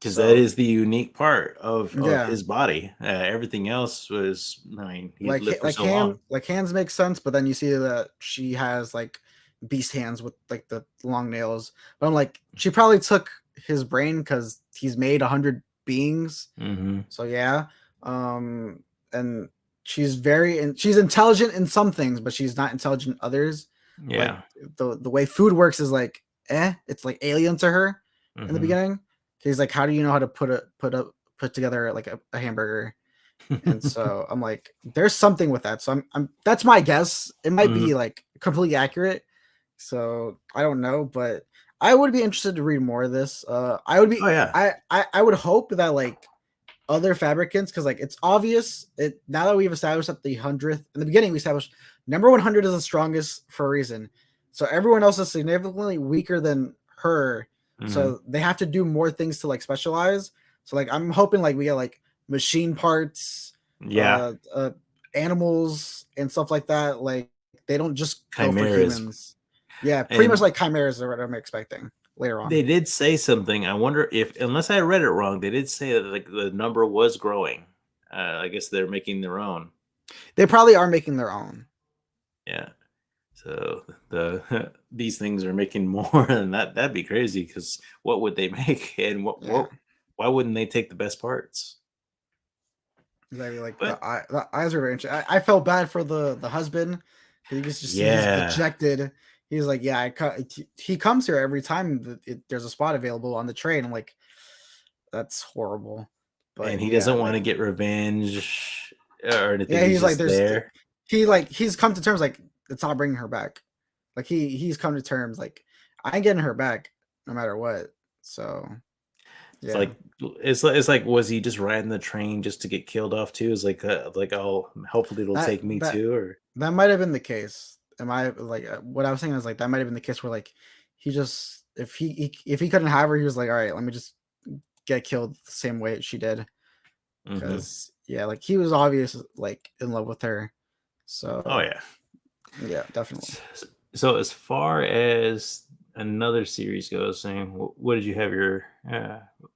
that So is the unique part of yeah, his body. Everything else was, I mean, he had lived for so long. like hands make sense, but then you see that she has like beast hands with like the long nails. But I'm like, she probably took his brain because he's made 100 beings. Hmm. So yeah, and she's intelligent in some things, but she's not intelligent in others. Like Yeah. the way food works is like, it's like alien to her in the Hmm. beginning. He's like, how do you know how to put together like a hamburger? And so I'm like, there's something with that. So I'm that's my guess. It might Hmm. be like completely accurate. So I don't know, but I would be interested to read more of this. I would Oh be yeah. I would hope that like other fabricants because like it's obvious. It now that we've established that the 100th in the beginning we established number 100 is the strongest for a reason. So everyone else is significantly weaker than her. Hmm. So they have to do more things to like specialize. So like I'm hoping like we get like machine parts, Yeah, uh, uh animals and stuff like that. Like they don't just go for chimeras. humans. Yeah, pretty much And like chimeras are what I'm expecting later on. they did say something. I wonder if, unless I read it wrong, they did say that like the number was growing. I guess they're making their own. They probably are making their own. Yeah. So the these things are making more than that. That'd be crazy because what would they make, and Yeah. why wouldn't they take the best parts? Exactly, like But the eyes are very interesting. I felt bad for the husband because you can just see he's yeah, dejected. He's like, yeah, he comes here every time there's a spot available on the train. I'm like, that's horrible. and But he yeah, doesn't want like to get revenge or anything. yeah, He's he's like, just there's there. he's come to terms like it's not bringing her back. Like he's come to terms like I ain't getting her back no matter what. So It's yeah, like it's like was he just riding the train just to get killed off too? Is like oh hopefully it'll that take me that too or that might have been the case. Am I like what I was saying is like that might have been the case where like he just if he couldn't have her, he was like, all right, let me just get killed the same way she did. hmm. Because yeah, like he was obvious like in love with her. Oh So yeah. yeah, definitely. So as far as another series goes, saying what did you have your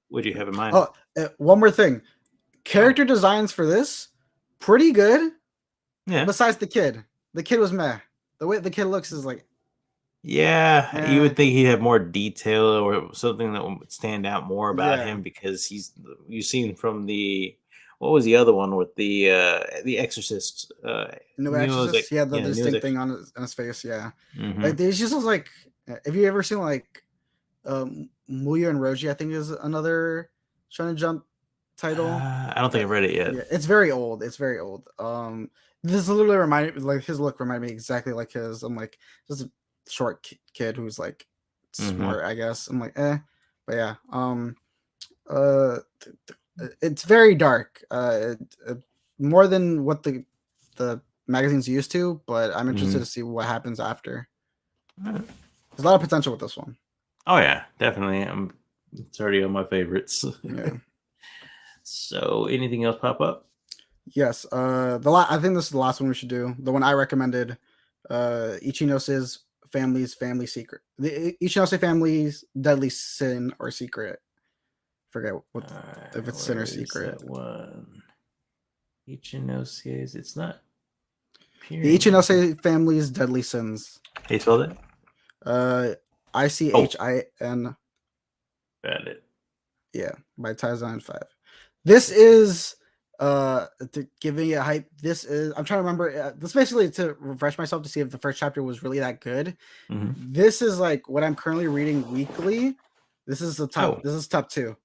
what do you have in mind? Oh, one more thing. Oh Character designs for this pretty good. yeah. Besides the kid was meh. The way the kid looks is like, Yeah, you eh, would think he'd have more detail or something that would stand out more about yeah. him because he's you've seen from the what was the other one with the Exorcist No Neo's Exorcist. He had the yeah Neo's distinct Ex- thing on his face. Yeah, mm-hmm. like these just looks like. Have you ever seen like Muyo and Roji? I think is another Shonen Jump title. I don't think Uh, I've read it yet. yeah, it's very old. It's very old. This literally reminded like his look reminded me exactly like his. I'm like just a short kid who's like Mm-hmm. smart. I guess I'm like but yeah. It's very dark. More than what the magazine's used to, but I'm interested Mm-hmm. to see what happens after. There's a lot of potential with this one. Oh yeah, definitely. It's already on my favorites. Yeah. So anything else pop up? Yes. I think this is the last one we should do. The one I recommended. Ichinose family's family secret. The Ichinose family's deadly sin or secret. Forget what if it's sin or Where is secret. that one? Ichinoses. It's not The appearing. Ichinose family's deadly sins. Hey, spelled it? Uh, Oh, ICHIN. got it. Yeah, by Taizan 5. This is giving it hype. This is I'm trying to remember. This basically to refresh myself to see if the first chapter was really that good. Hmm. This is like what I'm currently reading weekly. This is the top. Oh, This is top two.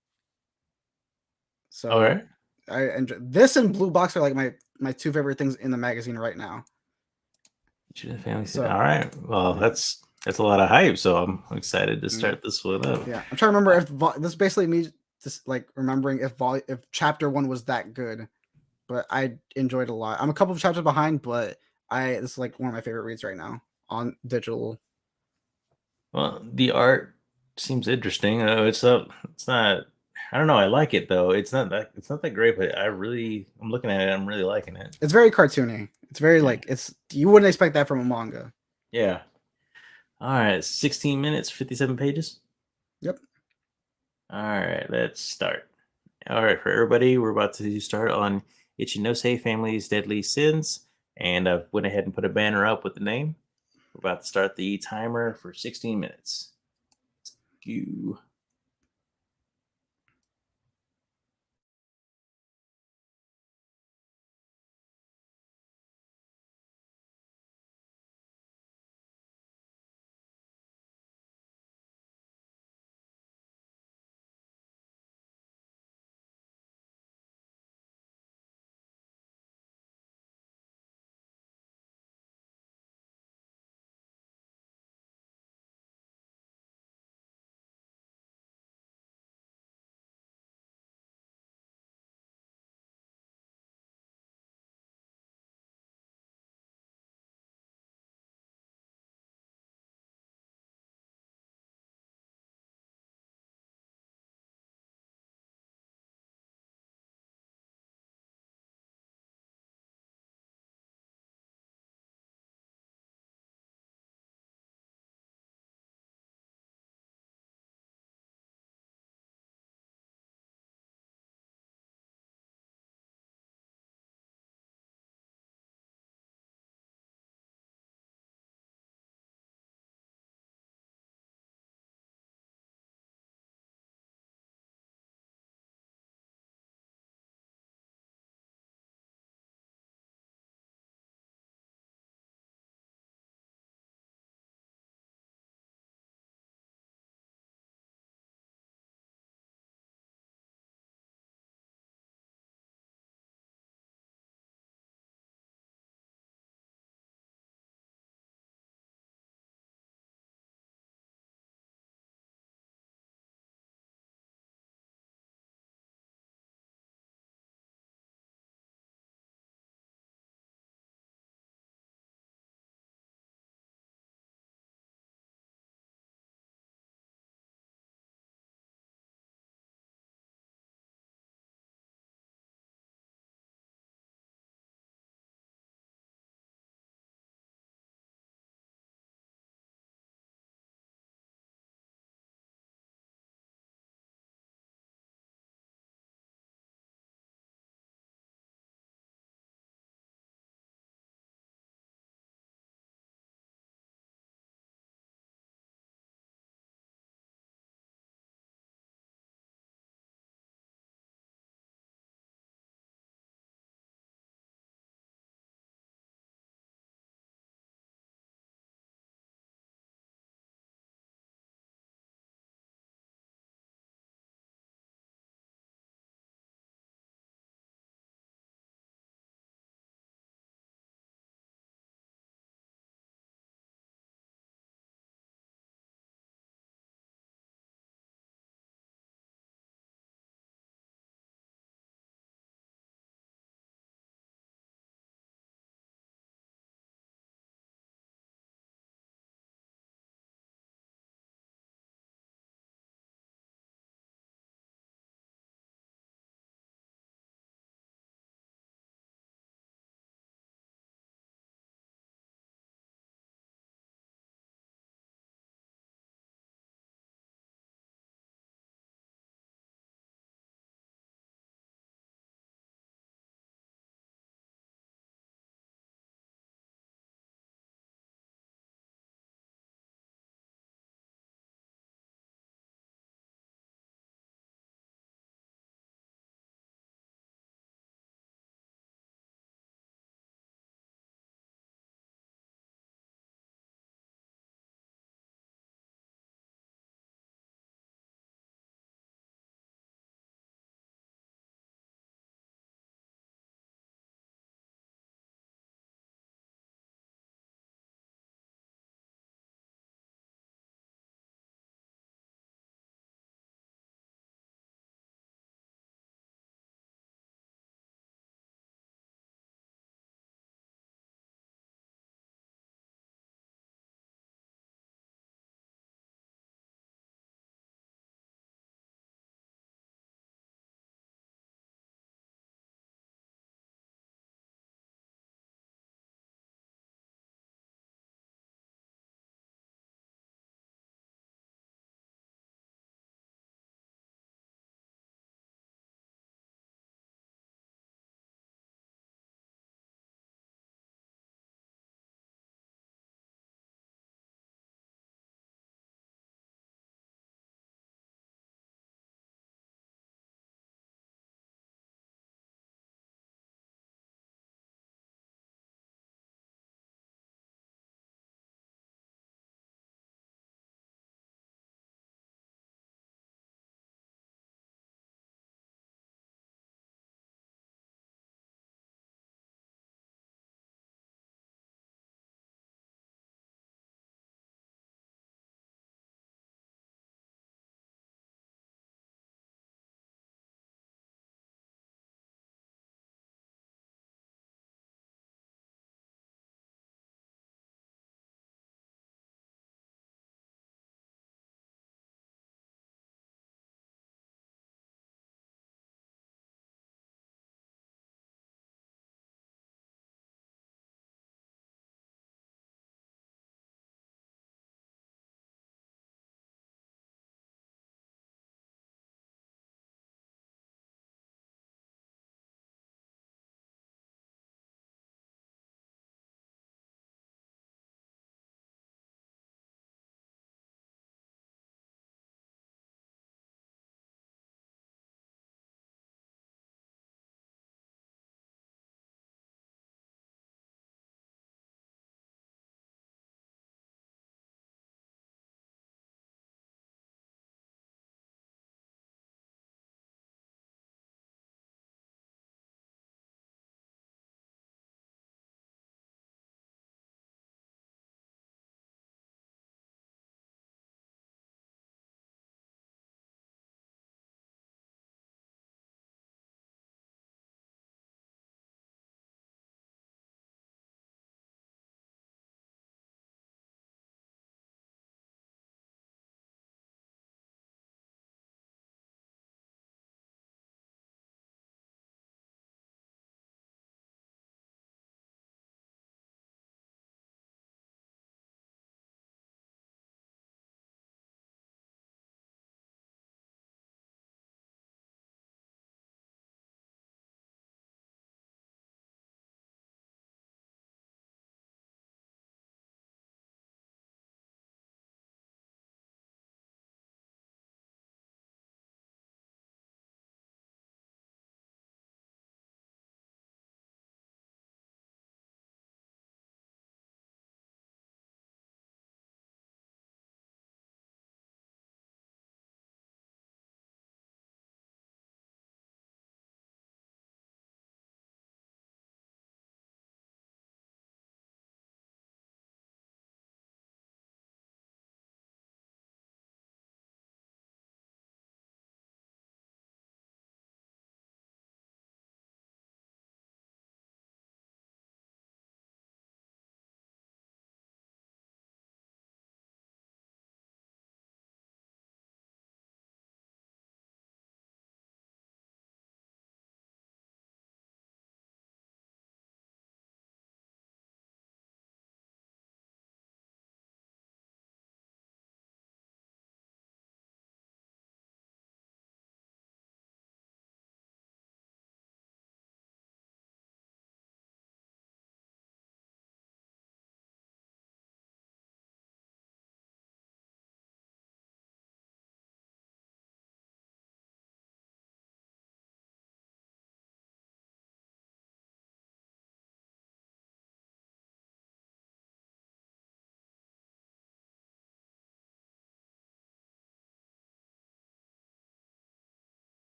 all So right. I enjoy this and Blue Box are like my two favorite things in the magazine right now. Family. So All right. Well, yeah, that's a lot of hype. So I'm excited to mm, start this one up. yeah. I'm trying to remember if this basically me just like remembering if chapter one was that good, but I enjoyed it a lot. I'm a couple of chapters behind, but this is like one of my favorite reads right now on digital. Well, the art seems interesting. It's not. It's not. I don't know. I like it though. It's not that. It's not that great, but I'm looking at it. I'm really liking it. It's very cartoony. It's very Yeah. like it's you wouldn't expect that from a manga. Yeah. All right. 16 minutes, 57 pages. Yep. All right. Let's start. All right, for everybody, we're about to start on Ichinose Family's Deadly Sins, and I've went ahead and put a banner up with the name. We're about to start the timer for 16 minutes. You.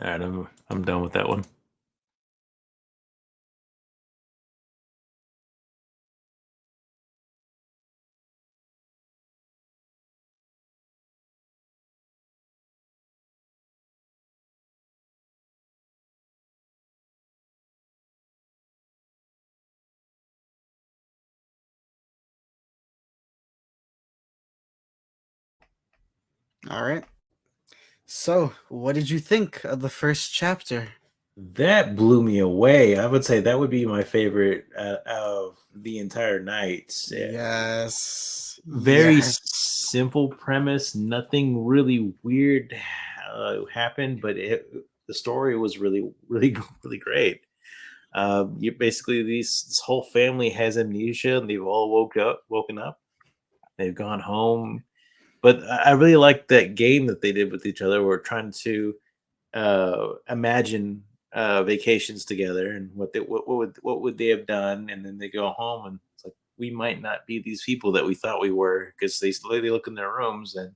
All right, I'm done with that one. All right. So, what did you think of the first chapter? That blew me away. I would say that would be my favorite of the entire night. Yes. Very Yes. simple premise. Nothing really weird happened, but the story was really, really, really great. You basically this whole family has amnesia, and they've all woken up. They've gone home, but I really like that game that they did with each other. We're trying to imagine vacations together and what would they have done, and then they go home and it's like we might not be these people that we thought we were because they look in their rooms and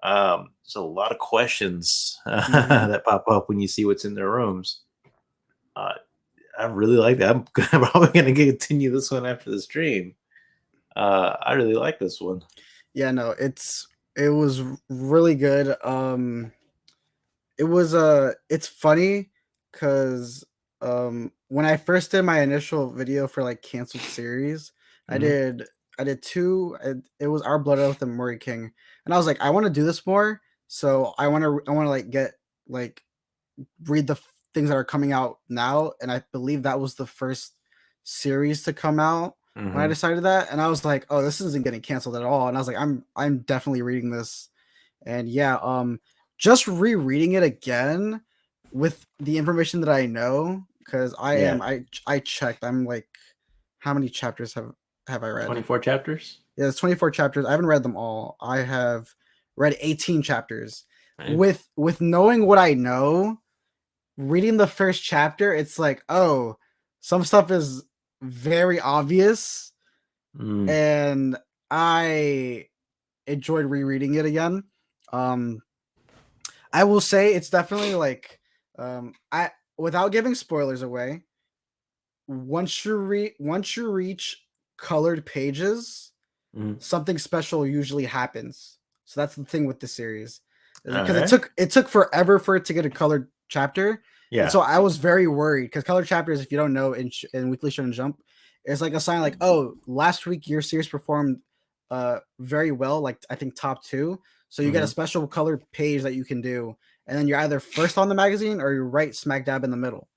there's a lot of questions Hmm. that pop up when you see what's in their rooms. Uh, I really like that. I'm probably going to continue this one after the stream. I really like this one. Yeah, no, it was really good. It was it's funny because when I first did my initial video for like canceled series, I Hmm. did I did two. It was Our Blood Oath and Murray King, and I was like, I want to do this more. So I want to like get like read the things that are coming out now, and I believe that was the first series to come out when I Hmm. decided that, and I was like, oh, this isn't getting canceled at all, and I was like, I'm definitely reading this, and yeah, just rereading it again with the information that I know, because Yeah, I checked, I'm like, how many chapters have I read? 24 chapters. Yeah, it's 24 chapters. I haven't read them all. I have read 18 chapters. Right? With knowing what I know, reading the first chapter, it's like, oh, some stuff is very obvious, Mm, and I enjoyed rereading it again. Um, I will say it's definitely like, I without giving spoilers away, once you reach colored pages, mm. something special usually happens. So that's the thing with the series, All because right. it took forever for it to get a colored chapter, and Yeah. so I was very worried because colored chapters, if you don't know, in Weekly Shonen Jump, it's like a sign like, oh, last week your series performed very well, like I think top two. So you get a Hmm. special colored page that you can do, and then you're either first on the magazine or you're right smack dab in the middle,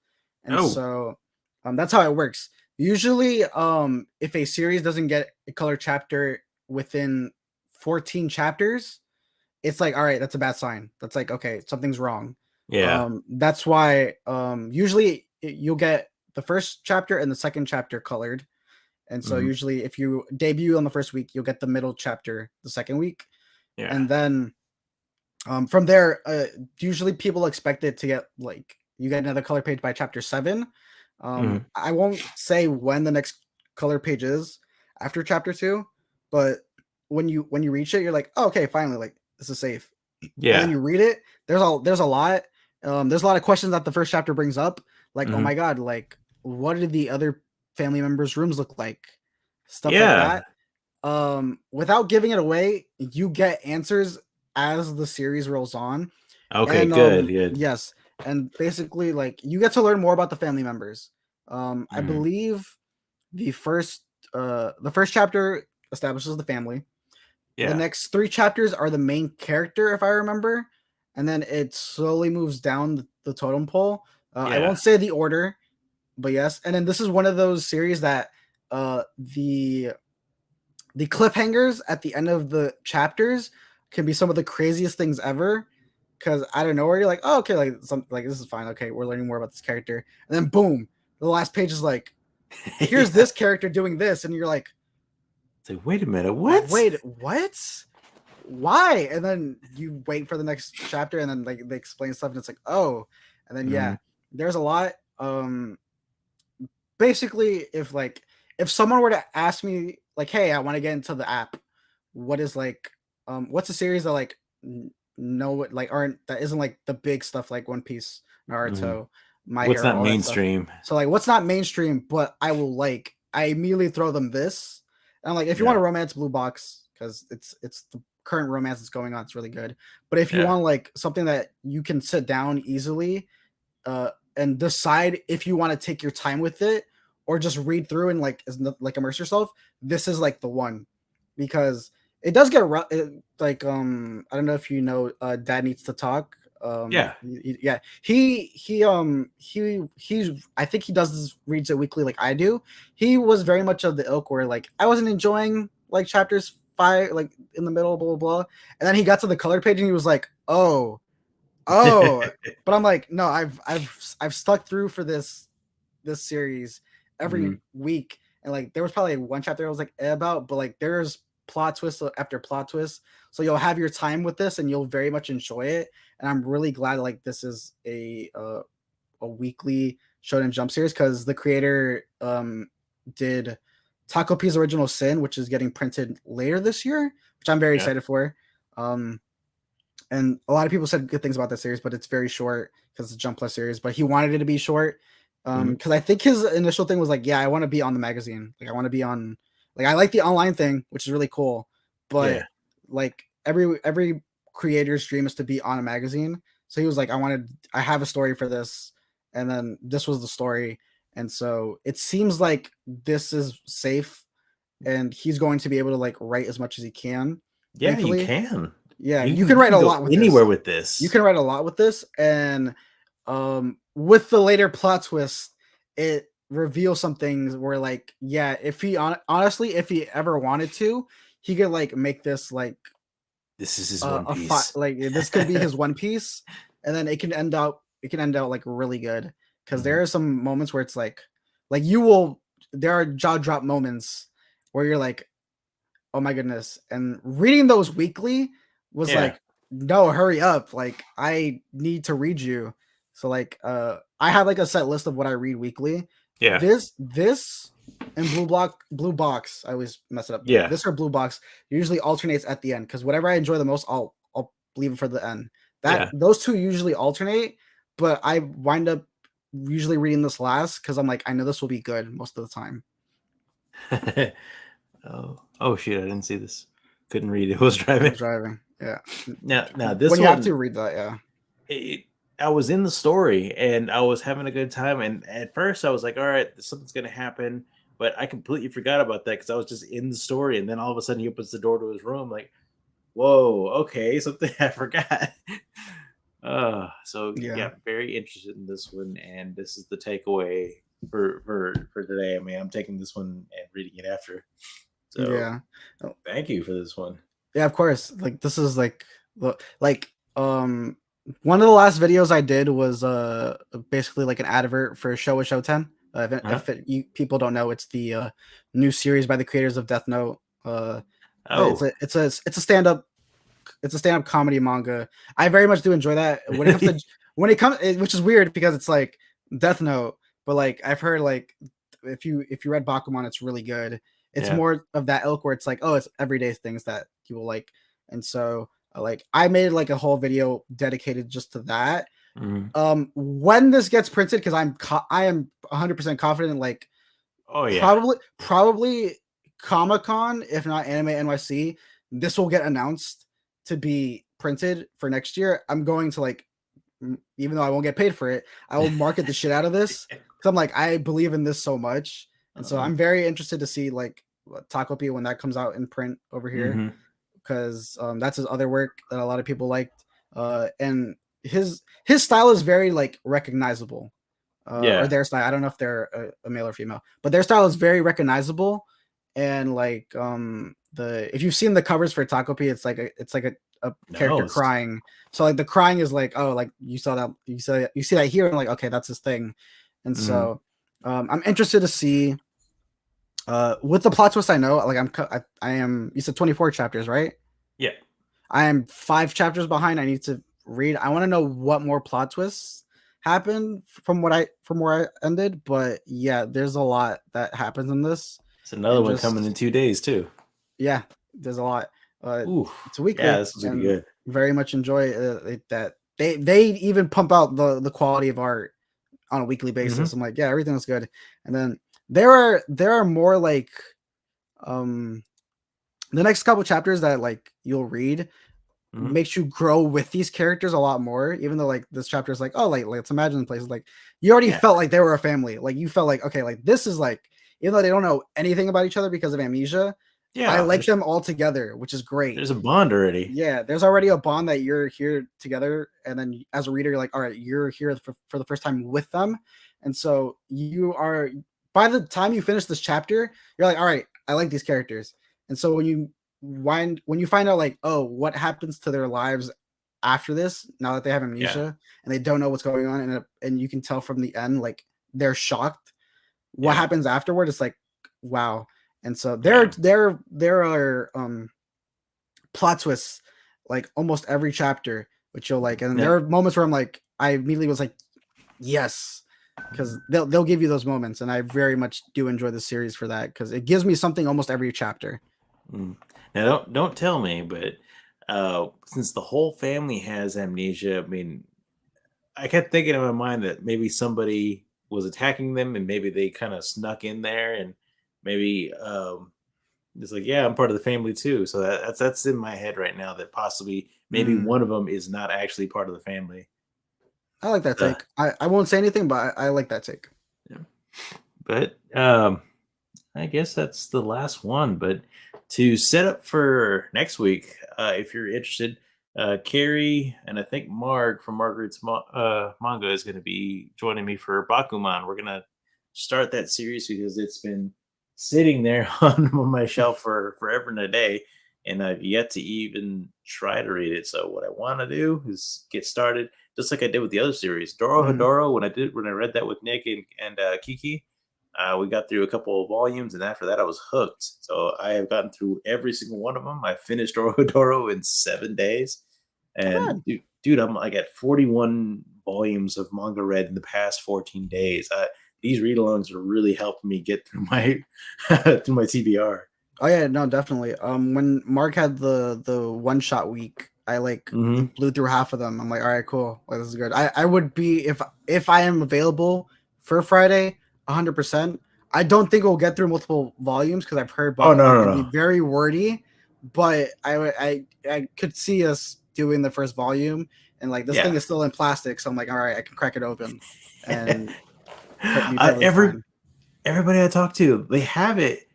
and Oh, so that's how it works. Usually, if a series doesn't get a color chapter within 14 chapters, it's like, all right, that's a bad sign. That's like, okay, something's wrong. yeah. That's why usually you'll get the first chapter and the second chapter colored. And so Hmm. usually if you debut on the first week, you'll get the middle chapter the second week. Yeah. And then from there, usually people expect it to get like you get another color page by chapter seven. Hmm. I won't say when the next color page is after chapter two, but when you reach it, you're like, oh, okay, finally, like this is safe. And then Yeah. you read it. There's a lot. There's a lot of questions that the first chapter brings up, like, oh Hmm. my god, like what did the other family members' rooms look like, stuff like Yeah. that. Without giving it away, you get answers as the series rolls on. Okay. And Good. Good. yes, and basically like you get to learn more about the family members. I Hmm. believe the first chapter establishes the family. The Yeah. next three chapters are the main character, if I remember, and then it slowly moves down the totem pole. I Yeah. won't say the order, but yes. And then this is one of those series that uh the the cliffhangers at the end of the chapters can be some of the craziest things ever. Because out of nowhere, you're like, oh, okay, like some like this is fine. Okay, we're learning more about this character, and then boom, the last page is like, here's Yeah. this character doing this, and you're like, It's like, wait a minute. What? wait, what? Why? And then you wait for the next chapter, and then like they explain stuff, and it's like, oh, and then Hmm. yeah, there's a lot. Basically, if someone were to ask me like, hey, I want to get into the app, what is like, what's a series that like know what like aren't that isn't like the big stuff like One Piece, Mhm. Naruto, My What's Hero, not all that stuff. mainstream? So like what's not mainstream, but I will like I immediately throw them this. And I'm like, if you want Yeah, a romance, Blue Box, because it's the current romance that's going on, it's really good. But if you yeah, want like something that you can sit down easily and decide if you want to take your time with it or just read through and like immerse yourself, this is like the one because it does get like I don't know if you know Dad Needs to Talk. yeah. Yeah, he's I think he does this reads it weekly like I do. He was very much of the ilk where like I wasn't enjoying like chapters 5 like in the middle, blah blah blah, and then he got to the colored page and he was like, oh, but I'm like, no, I've stuck through for this series every Mhm. week, and like there was probably one chapter I was like about, but like there's plot twist after plot twist, so you'll have your time with this and you'll very much enjoy it. And I'm really glad like this is a weekly Shonen Jump series because the creator did Taco P's Original Sin, which is getting printed later this year, which I'm very Yeah. excited for. Um, and a lot of people said good things about that series, but it's very short because it's a Jump Plus series. But he wanted it to be short Mhm. because I think his initial thing was like, yeah, I want to be on the magazine, like I want to be on, like I like the online thing, which is really cool, but Yeah. like every creator's dream is to be on a magazine. So he was like, I have a story for this, and then this was the story, and so it seems like this is safe, and he's going to be able to like write as much as he can. Yeah, you Thankfully, can. yeah, You you can can you write can a go lot with anywhere this. with You this. can write a lot with this, and with the later plot twist, it reveals some things where, like, yeah, if he honestly, if he ever wanted to, he could like make this like This is his One Piece. like this could be his One Piece, and then it can end out like really good because Mhm. there are some moments where it's like you will there are jaw drop moments where you're like, oh my goodness. And reading those weekly was Yeah. like, no, hurry up. Like I need to read you. So like I had like a set list of what I read weekly. Yeah. This and blue box, I always mess it up. Yeah. This or blue box usually alternates at the end because whatever I enjoy the most, I'll leave it for the end. That Yeah. those two usually alternate, but I wind up usually reading this last because I'm like, I know this will be good most of the time. Oh shoot, I didn't see this. Couldn't read it. Was I was driving. driving. Yeah. Now When this you have to one, read that, yeah. it, I was in the story and I was having a good time. And at first, I was like, "All right, something's gonna happen," but I completely forgot about that because I was just in the story. And then all of a sudden, he opens the door to his room. Like, whoa, okay, something I forgot. So Yeah. yeah, very interested in this one, and this is the takeaway for today. I mean, I'm taking this one and reading it after. So Yeah. Oh, thank you for this one. yeah, of course. Like this is like one of the last videos I did was basically like an advert for Showa Shoten. Uh-huh. People don't know, it's the new series by the creators of Death Note. Oh, It's a stand up comedy manga. I very much do enjoy that. When it comes, which is weird because it's like Death Note, but like I've heard like if you read Bakuman, it's really good. It's yeah. more of that ilk where it's like, oh, it's everyday things that you will like, and so like I made like a whole video dedicated just to that. Mhm. When this gets printed, because I am 100% confident, like Oh yeah. probably Comic Con, if not Anime NYC, this will get announced to be printed for next year. I'm going to like, even though I won't get paid for it, I will market the shit out of this because I'm like, I believe in this so much, and so Uh, I'm very interested to see like Takopi when that comes out in print over here mhm. because that's his other work that a lot of people liked, and his style is very like recognizable, or Yeah. their style. I don't know if they're a male or female, but their style is very recognizable. And like the if you've seen the covers for Takopi, it's like a No. character crying. So like the crying is like, oh, like you see that here and like, okay, that's his thing. And Mhm. so I'm interested to see with the plot twist. I know like I am, you said 24 chapters, right? Yeah. I am 5 chapters behind. I need to read. I want to know what more plot twists happened from where I ended. But yeah, there's a lot that happens in this, It's another and one coming in just 2 days too. yeah, there's a lot. Uh, Ooh. it's a Yeah, weekly, this is gonna be and good. very much enjoy that they even pump out the quality of art on a weekly basis. I'm like, yeah, everything was good. And then there are more like um the next couple chapters that like you'll read Mm-hmm. makes you grow with these characters a lot more. Even though like this chapter is like, oh, like let's imagine places like you already Yeah. felt like they were a family. Like you felt like okay, like this is like even though they don't know anything about each other because of amnesia, I Yeah. like them all together, which is great. There's a bond already. Yeah, there's already a bond that you're here together, and then as a reader, you're like, all right, you're here for the first time with them, and so you are. By the time you finish this chapter, you're like, all right, I like these characters, and so when you find out like, oh, what happens to their lives after this, now that they have Yeah. amnesia and they don't know what's going on, and you can tell from the end, like they're shocked. What Yeah. happens afterward is like, wow, and so Yeah. there are plot twists like almost every chapter, which you'll like. And Yeah. there are moments where I'm like, I immediately was like, yes, because they'll give you those moments, and I very much do enjoy the series for that because it gives me something almost every chapter. Mm. Now don't tell me, but since the whole family has amnesia, I mean, I kept thinking in my mind that maybe somebody was attacking them, and maybe they kind of snuck in there, and maybe it's like, yeah, I'm part of the family too. So that's in my head right now that possibly maybe Mm, one of them is not actually part of the family. I like that Uh, take. I won't say anything, but I like that take. yeah. But I guess that's the last one. But to set up for next week, if you're interested, Carrie and I think Marg from Margaret's manga is going to be joining me for Bakuman. We're going to start that series because it's been sitting there on my shelf for forever and a day, and I've yet to even try to read it. So what I want to do is get started, just like I did with the other series, Doro Mhm. Hedoro. When I read that with Nick and Kiki, we got through a couple of volumes, and after that, I was hooked. So I have gotten through every single one of them. I finished Doro in 7 days, Not and bad. dude, I'm like at 41 volumes of manga read in the past 14 days. These read-alongs are really helping me get through my through my TBR. Oh yeah, no, definitely. When Mark had the one shot week, I like Hmm. blew through half of them. I'm like, all right, cool. Like this is good. I would be if I am available for Friday, 100%. I don't think we'll get through multiple volumes because I've heard Oh no Bakuman no can be no! very wordy, but I could see us doing the first volume and like this thing Yeah. is still in plastic, so I'm like, all right, I can crack it open and be uh, perfectly every fine. everybody I talk to, they have it,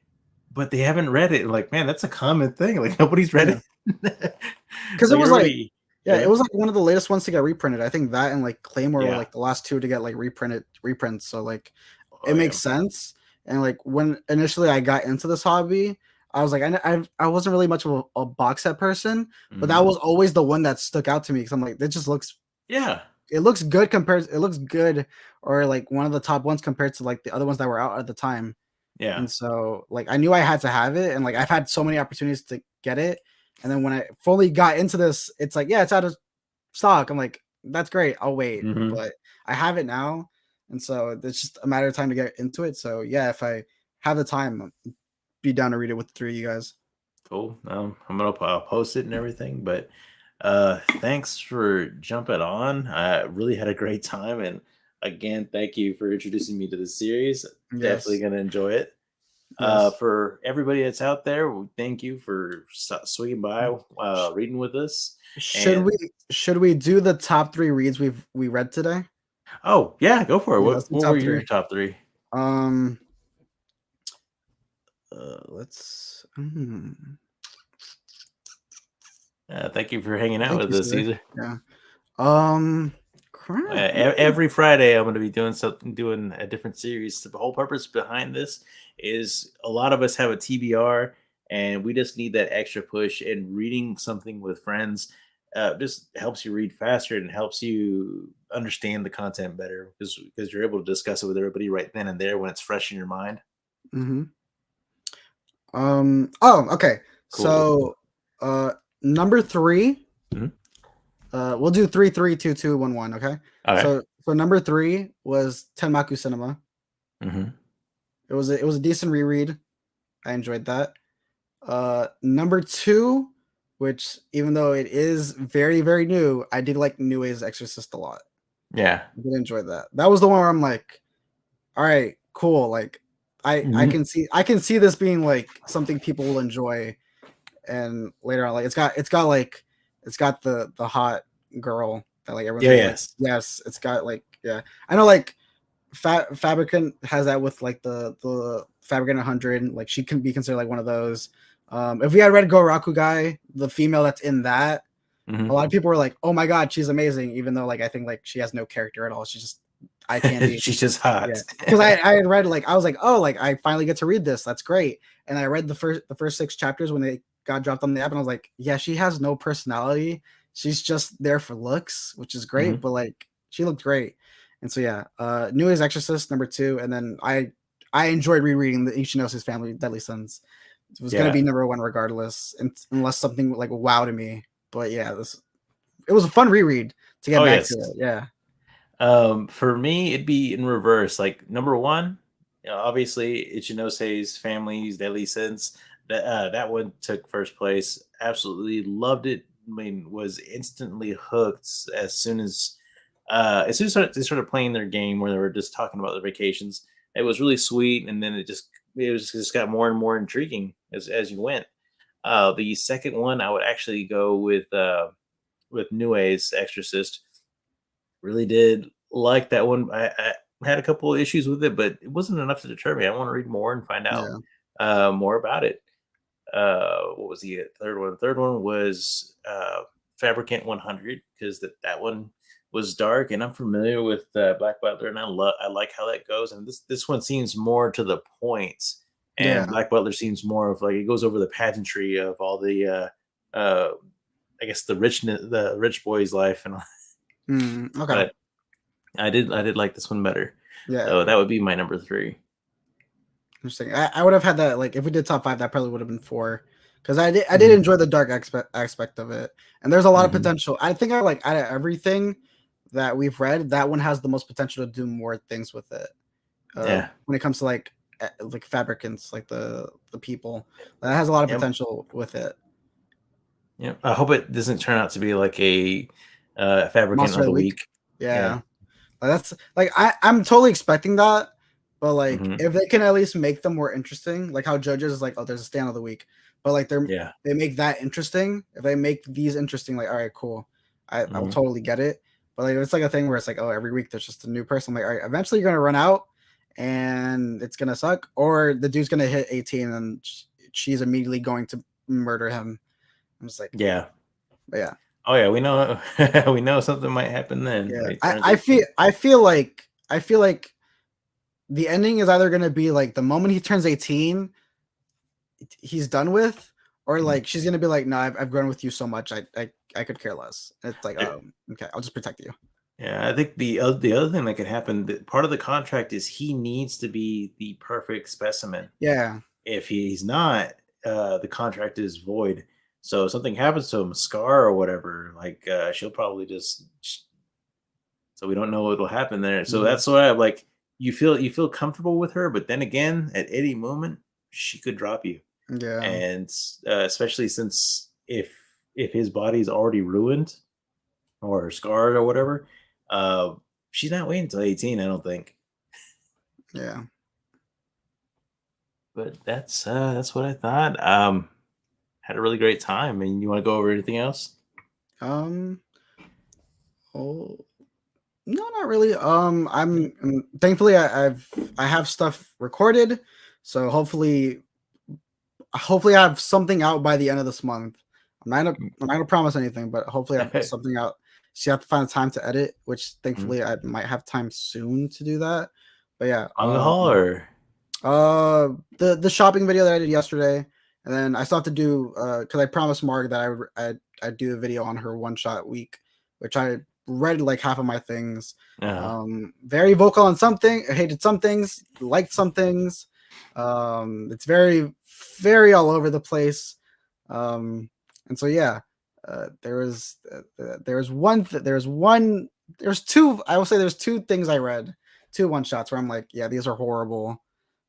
but they haven't read it. Like, man, that's a common thing. Like nobody's read Yeah, it. because So it was you're like already, yeah, yeah, it was like one of the latest ones to get reprinted. I think that and like Claymore were yeah. like the last two to get like reprints. So like it Oh yeah. makes sense. And like when initially I got into this hobby, I was like I wasn't really much of a box set person, but that Mhm. was always the one that stuck out to me because I'm like, it just looks Yeah, it looks good compared it looks good or like one of the top ones compared to like the other ones that were out at the time. yeah. And so, like, I knew I had to have it, and like I've had so many opportunities to get it. And then when I fully got into this, it's like, yeah, it's out of stock. I'm like, that's great. I'll wait, Mhm. but I have it now, and so it's just a matter of time to get into it. So yeah, if I have the time, be down to read it with the three of you guys. Cool. I'm gonna post it and everything. But thanks for jumping on. I really had a great time, and again, thank you for introducing me to the series. Definitely Yes, gonna enjoy it. yes. For everybody that's out there, thank you for swinging by, Sh- reading with us. Should And we should we do the top three reads we read today? oh yeah, go for it. Yeah, let's do What were top your three. top three? Um, Thank you for hanging out thank with you, us, sir. Caesar. Yeah. Crap. Every Friday, I'm going to be doing something, doing a different series. The whole purpose behind this is a lot of us have a TBR, and we just need that extra push. And reading something with friends just helps you read faster and helps you understand the content better because you're able to discuss it with everybody right then and there when it's fresh in your mind. Mhm. Oh, okay. Cool. So, number three, Mhm. we'll do 3-3-2-2-1-1. Okay. Okay. So number three was Tenmaku Cinema. Hmm. It was a decent reread. I enjoyed that. Number two which even though it is very, very new, I did like Nue's Exorcist a lot. Yeah. I did enjoy that. That was the one where I'm like, all right, cool. Like I Mhm. can see this being like something people will enjoy. And later on, like it's got the hot girl that like everyone's Yeah, gonna be like, yes. yes, it's got like yeah. I know like Fabricant has that with like the Fabricant 100. Like she can be considered like one of those. If we had read Goraku Guy, the female that's in that, a Mhm. lot of people were like, "Oh my god, she's amazing," even though like I think like she has no character at all. She's just eye candy. She's just Yeah, hot. because I had read like I was like, oh, like I finally get to read this. That's great. And I read the first 6 chapters when they got dropped on the app, and I was like, yeah, she has no personality. She's just there for looks, which is great. Mhm. But like she looked great. And so yeah, New Age Exorcist number 2, and then I enjoyed rereading the Ishinoshi's Family Deadly Sins. It was gonna Yeah. be number 1 regardless, unless something like wow to me. But yeah, this it was a fun reread to get Oh, back to yes. it. Yeah, For me, it'd be in reverse. Like number one, obviously, Ichinose's Family's Deadly Sins. That one took first place. Absolutely loved it. I mean, was instantly hooked as soon as they started playing their game where they were just talking about their vacations. It was really sweet, and then it just got more and more intriguing as you went. The second one, I would actually go with Nue's Exorcist. Really did like that one. I had a couple of issues with it, but it wasn't enough to deter me. I want to read more and find out yeah, more about it. What was the third one? The third one was Fabricant 100 because that one was dark, and I'm familiar with Black Butler, and I like how that goes. And this one seems more to the point, and yeah. Black Butler seems more of like it goes over the pageantry of all uh, I guess the rich boy's life, and Okay, but I did like this one better. So yeah. that would be my number 3. Interesting. I would have had that like if we did top 5, that probably would have been 4 because I did Mhm, enjoy the dark aspect of it, and there's a lot of mhm. potential. I think I like out of everything that we've read, that one has the most potential to do more things with it. Yeah. When it comes to like fabricants, like the people, that has a lot of Yep, potential with it. yep. I hope it doesn't turn out to be like a, Fabricant Monster of of the the week, Week. Yeah. yeah. That's like I'm totally expecting that, but like Mhm. if they can at least make them more interesting, like how judges is like, oh, there's a stand of the week, but like Yeah. they make that interesting. If they make these interesting, like all right, cool, I will Mhm. totally get it. But like it's like a thing where it's like, oh, every week there's just a new person. I'm like, all right, eventually you're gonna run out, and it's gonna suck, or the dude's gonna hit 18 and she's immediately going to murder him. I'm just like, Yeah. but yeah. Oh, yeah, we know we know something might happen then Yeah, when he I, turns I feel 18. I feel like I feel like the ending is either gonna be like the moment he turns 18, he's done with, or Mhm. like she's gonna be like, no, I've grown with you so much, I could care less. It's like, There okay, I'll just protect you. Yeah, I think the other thing that could happen, that part of the contract is he needs to be the perfect specimen. Yeah, If he's not, the contract is void. So if something happens to him, a scar or whatever, like, she'll probably just so we don't know what'll happen there. So mhm, that's why I'm like, you feel comfortable with her, but then again, at any moment, she could drop you. yeah, And especially since if his body's already ruined or scarred or whatever, uh, she's not waiting until 18, I don't think. yeah. But that's what I thought. Had a really great time. And you want to go over anything else? Um, oh no, not really. Thankfully I have stuff recorded, so hopefully I have something out by the end of this month. I'm not gonna promise anything, but hopefully I have Mm. something out. So you have to find the time to edit, which Mhm. thankfully I might have time soon to do that. But yeah, Manga Hall or the shopping video that I did yesterday, and then I still have to do because I promised Marg that I'd do a video on her one shot week, which I read like half of my things. uh, Very vocal on something, hated some things, liked some things. It's very all over the place. And so yeah, there's two. I will say there's two things I read, two one shots where I'm like, yeah, these are horrible,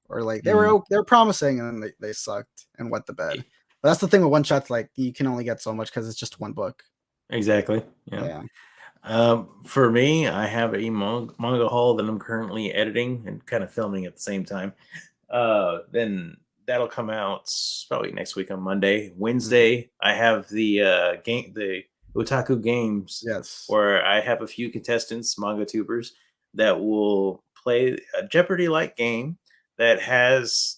or like mm, they're promising and then they sucked and wet the y- bed. But that's the thing with one shots, like you can only get so much because it's just one book. Exactly. Yeah. Yeah. For me, I have a manga haul that I'm currently editing and kind of filming at the same time. Then that'll come out probably next week on Monday. Mhm. Wednesday, I have the Otaku Games, Yes. where I have a few contestants, manga tubers, that will play a Jeopardy-like game that has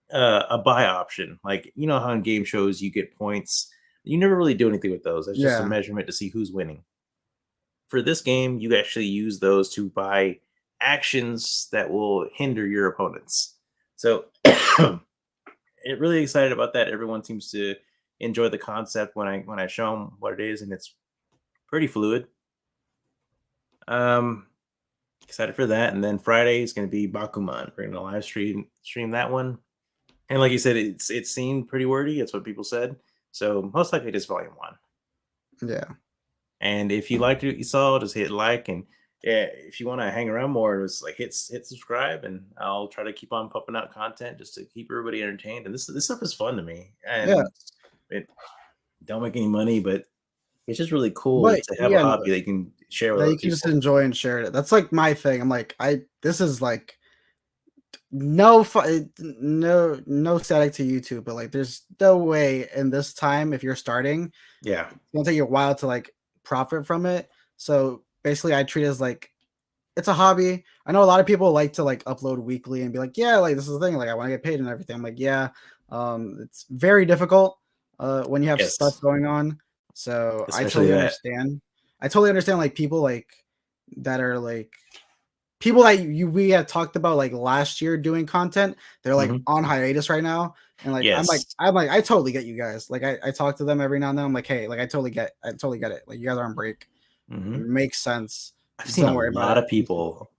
a buy option. Like, you know how in game shows you get points. You never really do anything with those. It's just a Yeah. measurement to see who's winning. For this game, you actually use those to buy actions that will hinder your opponents. So, really excited about that. Everyone seems to enjoy the concept when I show them what it is, and it's pretty fluid. Um, Excited for that. And then Friday is going to be Bakuman. We're going to live stream that one. And like you said, it seemed pretty wordy. It's what people said. So most likely just volume one. Yeah. And if you liked what you saw, just hit like. And yeah, if you want to hang around more, just like hit subscribe, and I'll try to keep on pumping out content just to keep everybody entertained. And this stuff is fun to me, Yeah. and it don't make any money, but it's just really cool But to have a yeah, hobby that you can share with that other you can just people. enjoy and share it. That's like my thing. I'm like, this is like no static to YouTube, but like there's no way in this time if you're starting, Yeah. it's gonna take you a while to like profit from it. So basically I treat it as like it's a hobby. I know a lot of people like to like upload weekly and be like, yeah, like this is the thing, like I want to get paid and everything. I'm like, yeah, it's very difficult when you have stuff Yes. going on. So I Especially totally that. understand. I totally understand like people like that are like people that we had talked about like last year doing content. They're like Hmm. on hiatus right now. And like Yes. I totally get you guys. Like I talk to them every now and then. I'm like, hey, like I totally get it. Like you guys are on break. It Hmm. makes sense. I've Just seen don't a worry about lot it. of people,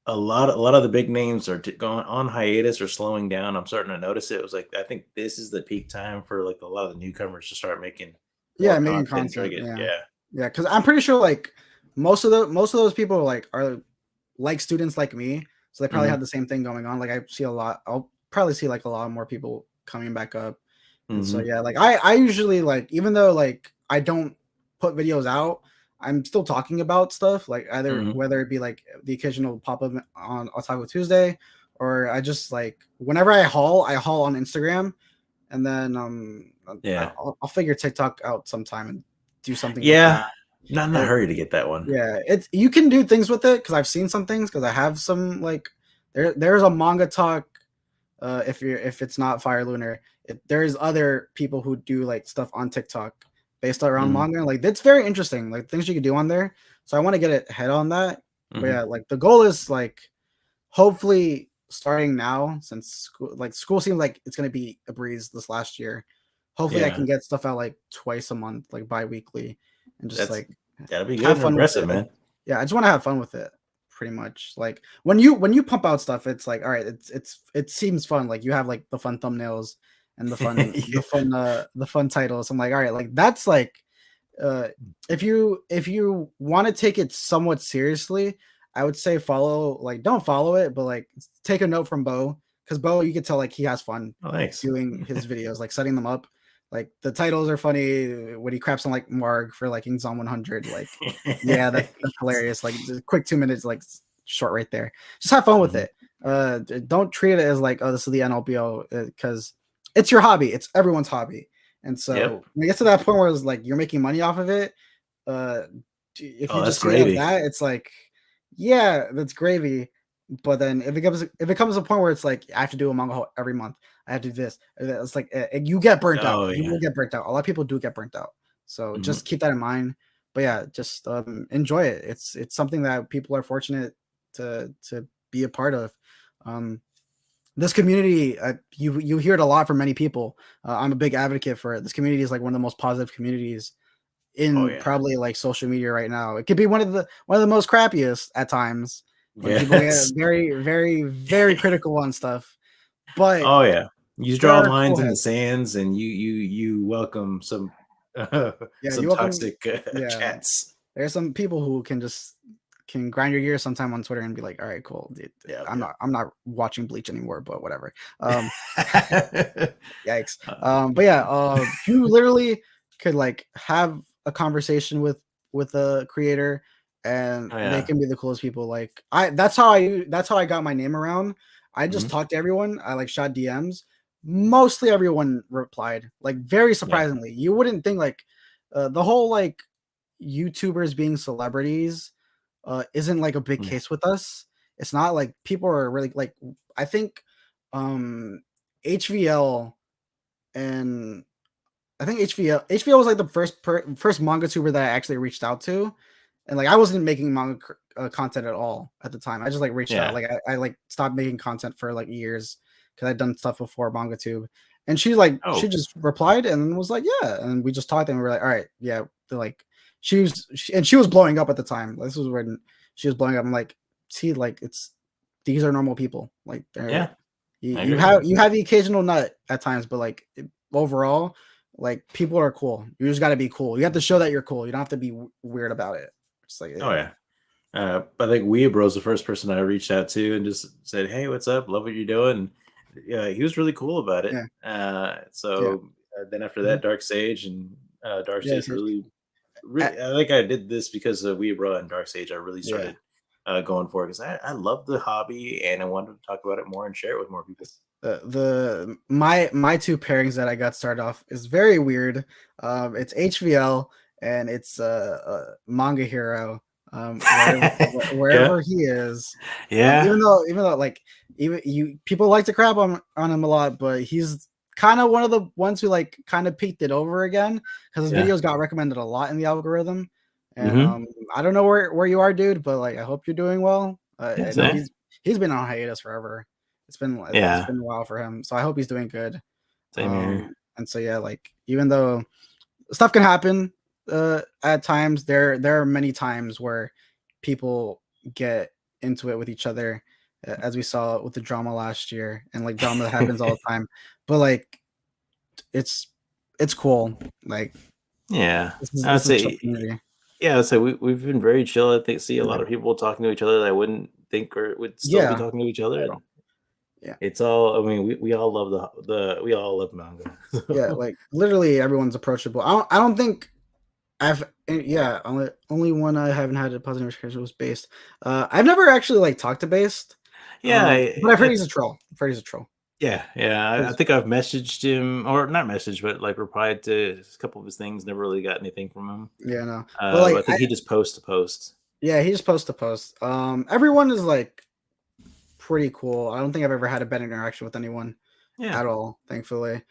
a lot of the big names are going on hiatus or slowing down. I'm starting to notice it. It was like I think this is the peak time for like a lot of the newcomers to start making more Yeah, making content. Try to content. get Yeah. yeah. Yeah, because I'm pretty sure like most of those people like are like students like me. So they probably Hmm. had the same thing going on. Like I see a lot, I'll probably see like a lot more people coming back up. And so Hmm. yeah, like I usually like even though like I don't put videos out, I'm still talking about stuff, like either Hmm. whether it be like the occasional pop-up on Otaku Tuesday, or I just like whenever I haul on Instagram, and then Yeah. I'll figure TikTok out sometime and do something with that. Yeah. Not in a It, hurry to get that one. yeah, it's you can do things with it because I've seen some things because I have some like there's a manga talk. If it's not Fire Lunar, there's other people who do like stuff on TikTok based around Hmm. manga. Like it's very interesting, like things you can do on there. So I want to get ahead on that. But Hmm. yeah, like the goal is like hopefully starting now since school seems like it's gonna be a breeze this last year. Hopefully I Yeah. can get stuff out like twice a month, like bi-weekly, and just That's like That'll be good have and fun with impressive, it. man. Yeah, I just want to have fun with it pretty much. Like when you pump out stuff, it's like all right, it seems fun. Like you have like the fun thumbnails and the fun titles. I'm like, all right, like that's like uh if you want to take it somewhat seriously, I would say follow like don't follow it, but like take a note from Bo because Bo you can tell like he has fun Oh, thanks. doing his videos, like setting them up. Like the titles are funny when he craps on like Marg for like Zone 100. Like, yeah, that's hilarious. Like just a quick 2 minutes, like short right there. Just have fun with Mhm. it. Don't treat it as like, oh, this is the NLBO because it's your hobby. It's everyone's hobby. And Yep. so when it gets to that point where it's like you're making money off of it, uh, if you Oh, that's just see it as gravy. that, it's like, yeah, that's gravy. But then if it comes to a point where it's like I have to do a manga haul every month, I have to do this. It's like you get burnt out. Oh, You yeah. will get burnt out. A lot of people do get burnt out. So Mhm. just keep that in mind. But yeah, just enjoy it. It's something that people are fortunate to be a part of. Um, this community, you hear it a lot from many people. I'm a big advocate for it. This community is like one of the most positive communities Oh, in yeah. probably like social media right now. It could be one of the most crappiest at times when people get Yes. very, very, very critical on stuff. But Oh, yeah. You there draw are cool lines in the heads. sands, and you welcome some Yeah, some you welcome. toxic Yeah, chats. there's some people who can just can grind your gears sometime on Twitter and be like, all right, cool, dude. Yeah, I'm not watching Bleach anymore, but whatever. yeah. Yikes. But yeah, you literally could like have a conversation with a creator, and Oh they yeah. can be the coolest people. Like that's how I got my name around. I just Mhm. talked to everyone. I like shot DMs. Mostly everyone replied. Like very Yeah. surprisingly, you wouldn't think like the whole like YouTubers being celebrities isn't like a big Mm. case with us. It's not like people are really like I think um HVL and I think HVL was like the first manga tuber that I actually reached out to, and like I wasn't making manga content at all at the time. I just like reached out, Yeah. like I like stopped making content for like years because I'd done stuff before manga tube, and she Oh, just replied and was like yeah, and we just talked and we were like all right yeah, they're like she was blowing up at the time. This was when she was blowing up. I'm like see like it's these are normal people like they're yeah. you, I you agree. have you have the occasional nut at times, but like overall, like people are cool. You just got to be cool. You have to show that you're cool. You don't have to be weird about it. It's like Oh yeah. I think Weebro's the first person I reached out to and just said, "Hey, what's up? Love what you're doing." Yeah, he was really cool about it. yeah, yeah, Then after mhm, that, Dark Sage and Dark yeah, Sage really, uh, really. I think I did this because of Weebro and Dark Sage. I really yeah. started going for it because I love the hobby and I wanted to talk about it more and share it with more people. The my two pairings that I got started off is very weird. It's HVL and it's Manga Hero. Yeah, Wherever he is, yeah, even though like even you people like to crap on him a lot, but he's kind of one of the ones who like kind of peaked it over again because his yeah. videos got recommended a lot in the algorithm. And Hmm. I don't know where you are, dude, but like I hope you're doing well. Yeah, I know same. he's been on hiatus forever. It's Yeah, been a while for him, so I hope he's doing good. same here. And so yeah, like even though stuff can happen at times, there are many times where people get into it with each other, as we saw with the drama last year, and like drama that happens all the time. But like it's it's cool. Like Yeah, I'd this is a chill say. community. Yeah, so we've been very chill. I think see a lot Yeah, of people talking to each other that I wouldn't think or would still be yeah, talking to each other, and yeah. it's all. I mean, we all love the we all love manga. Yeah, So, like literally everyone's approachable. I don't think yeah, only one I haven't had a positive experience was Based. I've never actually like talked to Based, yeah, but I've heard he's a it's troll. I've heard he's a troll. yeah, yeah. I think I've messaged him or not messaged, but like replied to a couple of his things. Never really got anything from him. Yeah, no, but like But I think he just posts to post. yeah, he just posts to post. Everyone is like pretty cool. I don't think I've ever had a bad interaction with anyone Yeah. at all, thankfully.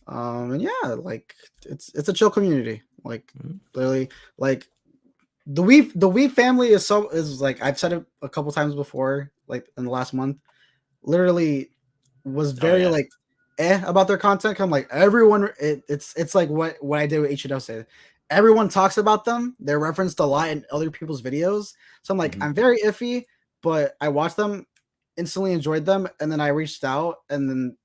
And yeah, like it's a chill community. Like Mhm. literally, like the Weave family is like I've said it a couple times before, like in the last month. Literally was Oh very yeah. like about their content. I'm like everyone, it's like what I did with Ichido say. Everyone talks about them. They're referenced a lot in other people's videos. So I'm like, Hmm. I'm very iffy, but I watched them, instantly enjoyed them, and then I reached out and then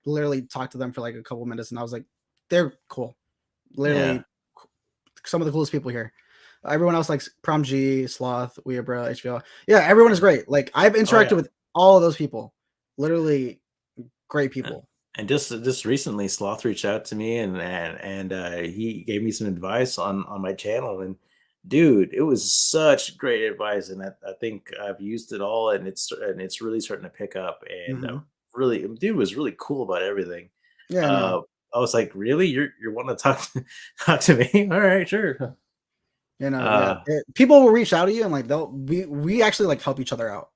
literally talked to them for like a couple minutes, and I was like, they're cool. Yeah. Literally some of the coolest people here. Everyone else like Prom G, Sloth, Weabra, HBO. Yeah, everyone is great. Like I've Oh interacted yeah. with all of those people. Literally great And people. just recently, Sloth reached out to me and he gave me some advice on my channel. And dude, it was such great advice, and I think I've used it all, and it's really starting to pick up. And Hmm. really, dude was really cool about everything. Yeah, no. Uh, I was like, really, you're wanting to talk talk to me? All right, sure. You know, yeah. Uh, People will reach out to you and like we actually like help each other out.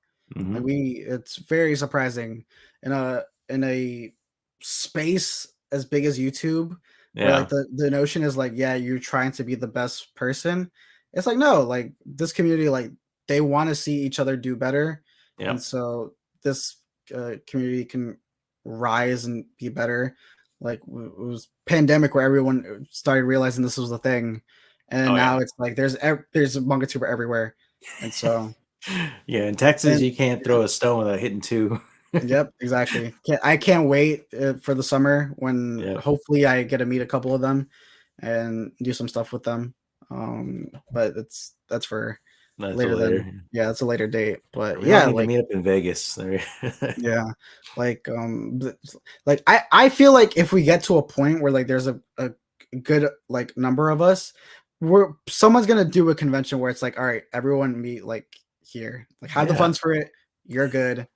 Like mhm. it's very surprising in a space as big as YouTube where like Yeah, the notion is like, yeah, you're trying to be the best person. It's like, no, like this community, like they want to see each other do better. And yep. so this community can rise and be better. Like it was pandemic where everyone started realizing this was a thing. And Oh yeah. now it's like there's a manga tuber everywhere. And so Yeah, in Texas, and you can't throw a stone without hitting two. yep, exactly. I can't wait for the summer when Yeah. hopefully I get to meet a couple of them and do some stuff with them. But that's for That's a later than later. yeah, it's a later date. But We might yeah, need to like meet up in Vegas. yeah, like like I feel like if we get to a point where like there's a good like number of us, someone's gonna do a convention where it's like, all right, everyone meet like here, like have the Yeah. funds for it. You're good.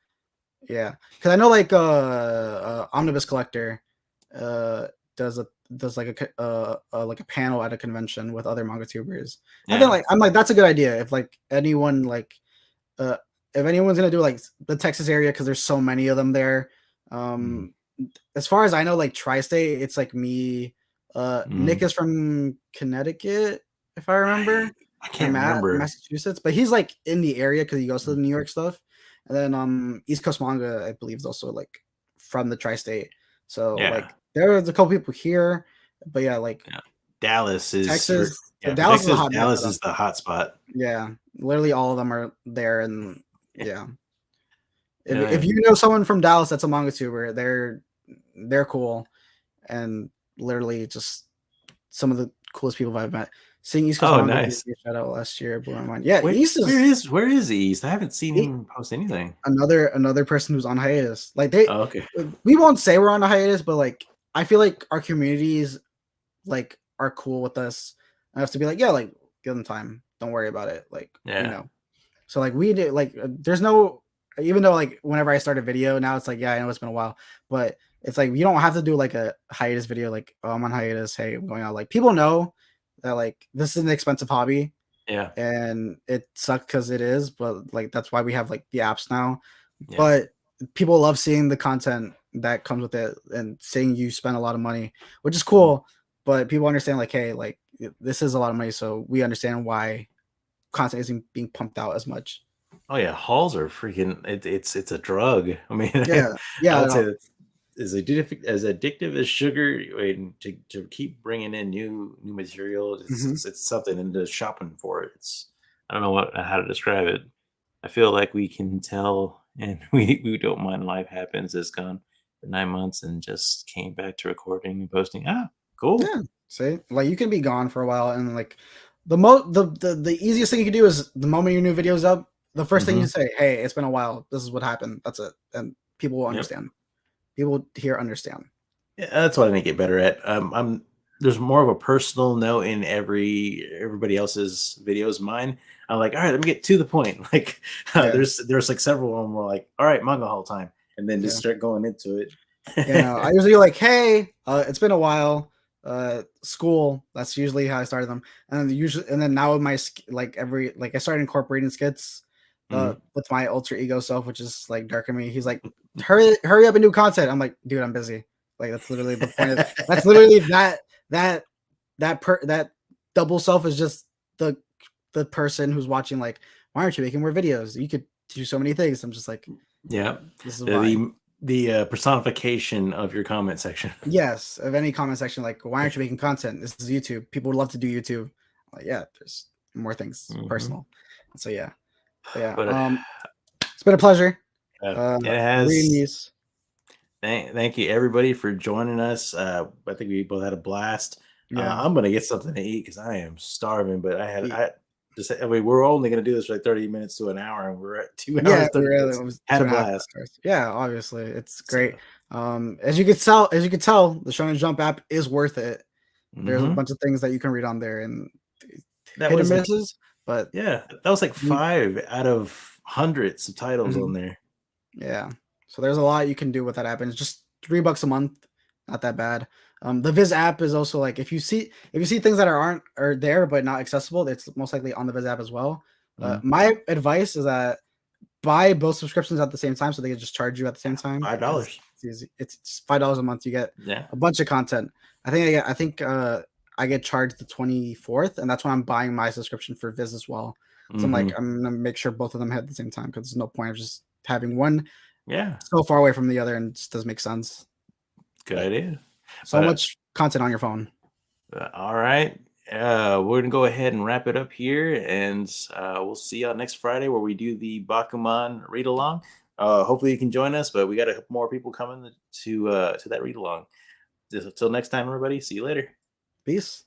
Yeah, because I know like Omnibus Collector uh does a does like a panel at a convention with other manga tubers. I think Yeah. like I'm like that's a good idea if like anyone like uh if anyone's gonna do like the Texas area because there's so many of them there. Mm. Um, as far as I know, like tri-state, it's like me. Nick Mm. is from Connecticut, if I remember, I and can't Matt from remember. Massachusetts, but he's like in the area because he goes to Mm. the New York stuff. And then East Coast Manga, I believe, is also like from the tri-state. So Yeah. like there's a couple people here, but yeah, like Yeah. Dallas is for Texas. yeah, for Dallas is a Texas, hot mess for Dallas them. is the hot spot. Yeah, literally all of them are there, and yeah. If Yeah. you know someone from Dallas that's a manga tuber, they're cool and literally just some of the coolest people I've met. Seeing East Coast Oh, Manga do nice. a shout out last year blew my mind. Yeah, Wait, East where is is where is East? I haven't seen E- him post anything. another person who's on hiatus. Like they, Oh, okay. we won't say we're on a hiatus, but like I feel like our communities like are cool with us enough to be like, yeah, like give them time. Don't worry about it. Like we Yeah. know. So like we did like there's no even though like whenever I start a video now it's like yeah I know it's been a while but it's like you don't have to do like a hiatus video like oh I'm on hiatus hey I'm going out like people know that like this is an expensive hobby Yeah. and it sucks because it is but like that's why we have like the apps now Yeah. but people love seeing the content that comes with it and seeing you spend a lot of money which is cool but people understand like hey like this is a lot of money so we understand why content isn't being pumped out as much. Oh yeah, halls are freaking. It's a drug. I mean, Yeah, I yeah, would say no, that's as addictive as sugar. And to keep bringing in new material, mhm, it's something. And the shopping for it, it's I don't know how to describe it. I feel like we can tell, and we don't mind. Life happens. It's gone for 9 months, and just came back to recording and posting. Ah, cool. yeah. See, like you can be gone for a while, and like the easiest thing you can do is the moment your new video's up, the first thing you Hmm. say, "Hey, it's been a while. This is what happened." That's it, and people will Yep. understand. People here understand. Yeah, that's what I need to get better at. I'm there's more of a personal note in everybody else's videos. Mine, I'm like, all right, let me get to the point. Like, Yeah, there's like several of them where like, all right, manga whole time, and then just yeah, start going into yeah. No, I it. usually like, "Hey, it's been a while." School. That's usually how I started them, and then usually, and then now with my like every like I started incorporating skits Mhm. with my alter ego self, which is like dark in me. He's like, hurry up and do content. I'm like, dude, I'm busy. Like that's literally the point of that's literally that that double self is just the the person who's watching like, why aren't you making more videos? You could do so many things. I'm just like, Yeah, this is the why. personification of your comment section. Yes, of any comment section, like, why aren't you making content? This is YouTube. People would love to do YouTube. Like, yeah, there's more things Hmm. personal. So yeah. But yeah. But It's been a pleasure. it Reading has. these. Thank you everybody for joining us. I think we both had a blast. Yeah. I'm gonna get something to eat because I am starving. But Y- I just I mean we're only gonna do this for like 30 minutes to an hour, and we're at 2 hours Yeah, 30 it minutes. was Had two a and a half blast. hours. Yeah, obviously. It's great. So, As you could tell, the Shonen Jump app is worth it. There's a hmm bunch of things that you can read on there and that hit and was like misses, but yeah, that was like you, 5 out of hundreds of titles on mhm. there. Yeah. So there's a lot you can do with that app, and it's just $3 a month. Not that bad. The Viz app is also like if you see things that aren't are there but not accessible, it's most likely on the Viz app as well. Mhm. My advice is that buy both subscriptions at the same time so they can just charge you at the same Yeah, time five because dollars. it's easy. It's just $5 a month. You get Yeah. a bunch of content. I think I get charged the 24th, and that's when I'm buying my subscription for Viz as well. So I'm like, Hmm. I'm gonna make sure both of them hit at the same time because there's no point of just having one Yeah. so far away from the other and it just doesn't make sense. Good But idea. so But much content on your phone. all right. We're gonna go ahead and wrap it up here, and we'll see y'all next Friday where we do the Bakuman read along. Hopefully you can join us, but we got a couple more people coming to that read along. Until next time, everybody. See you later. Peace.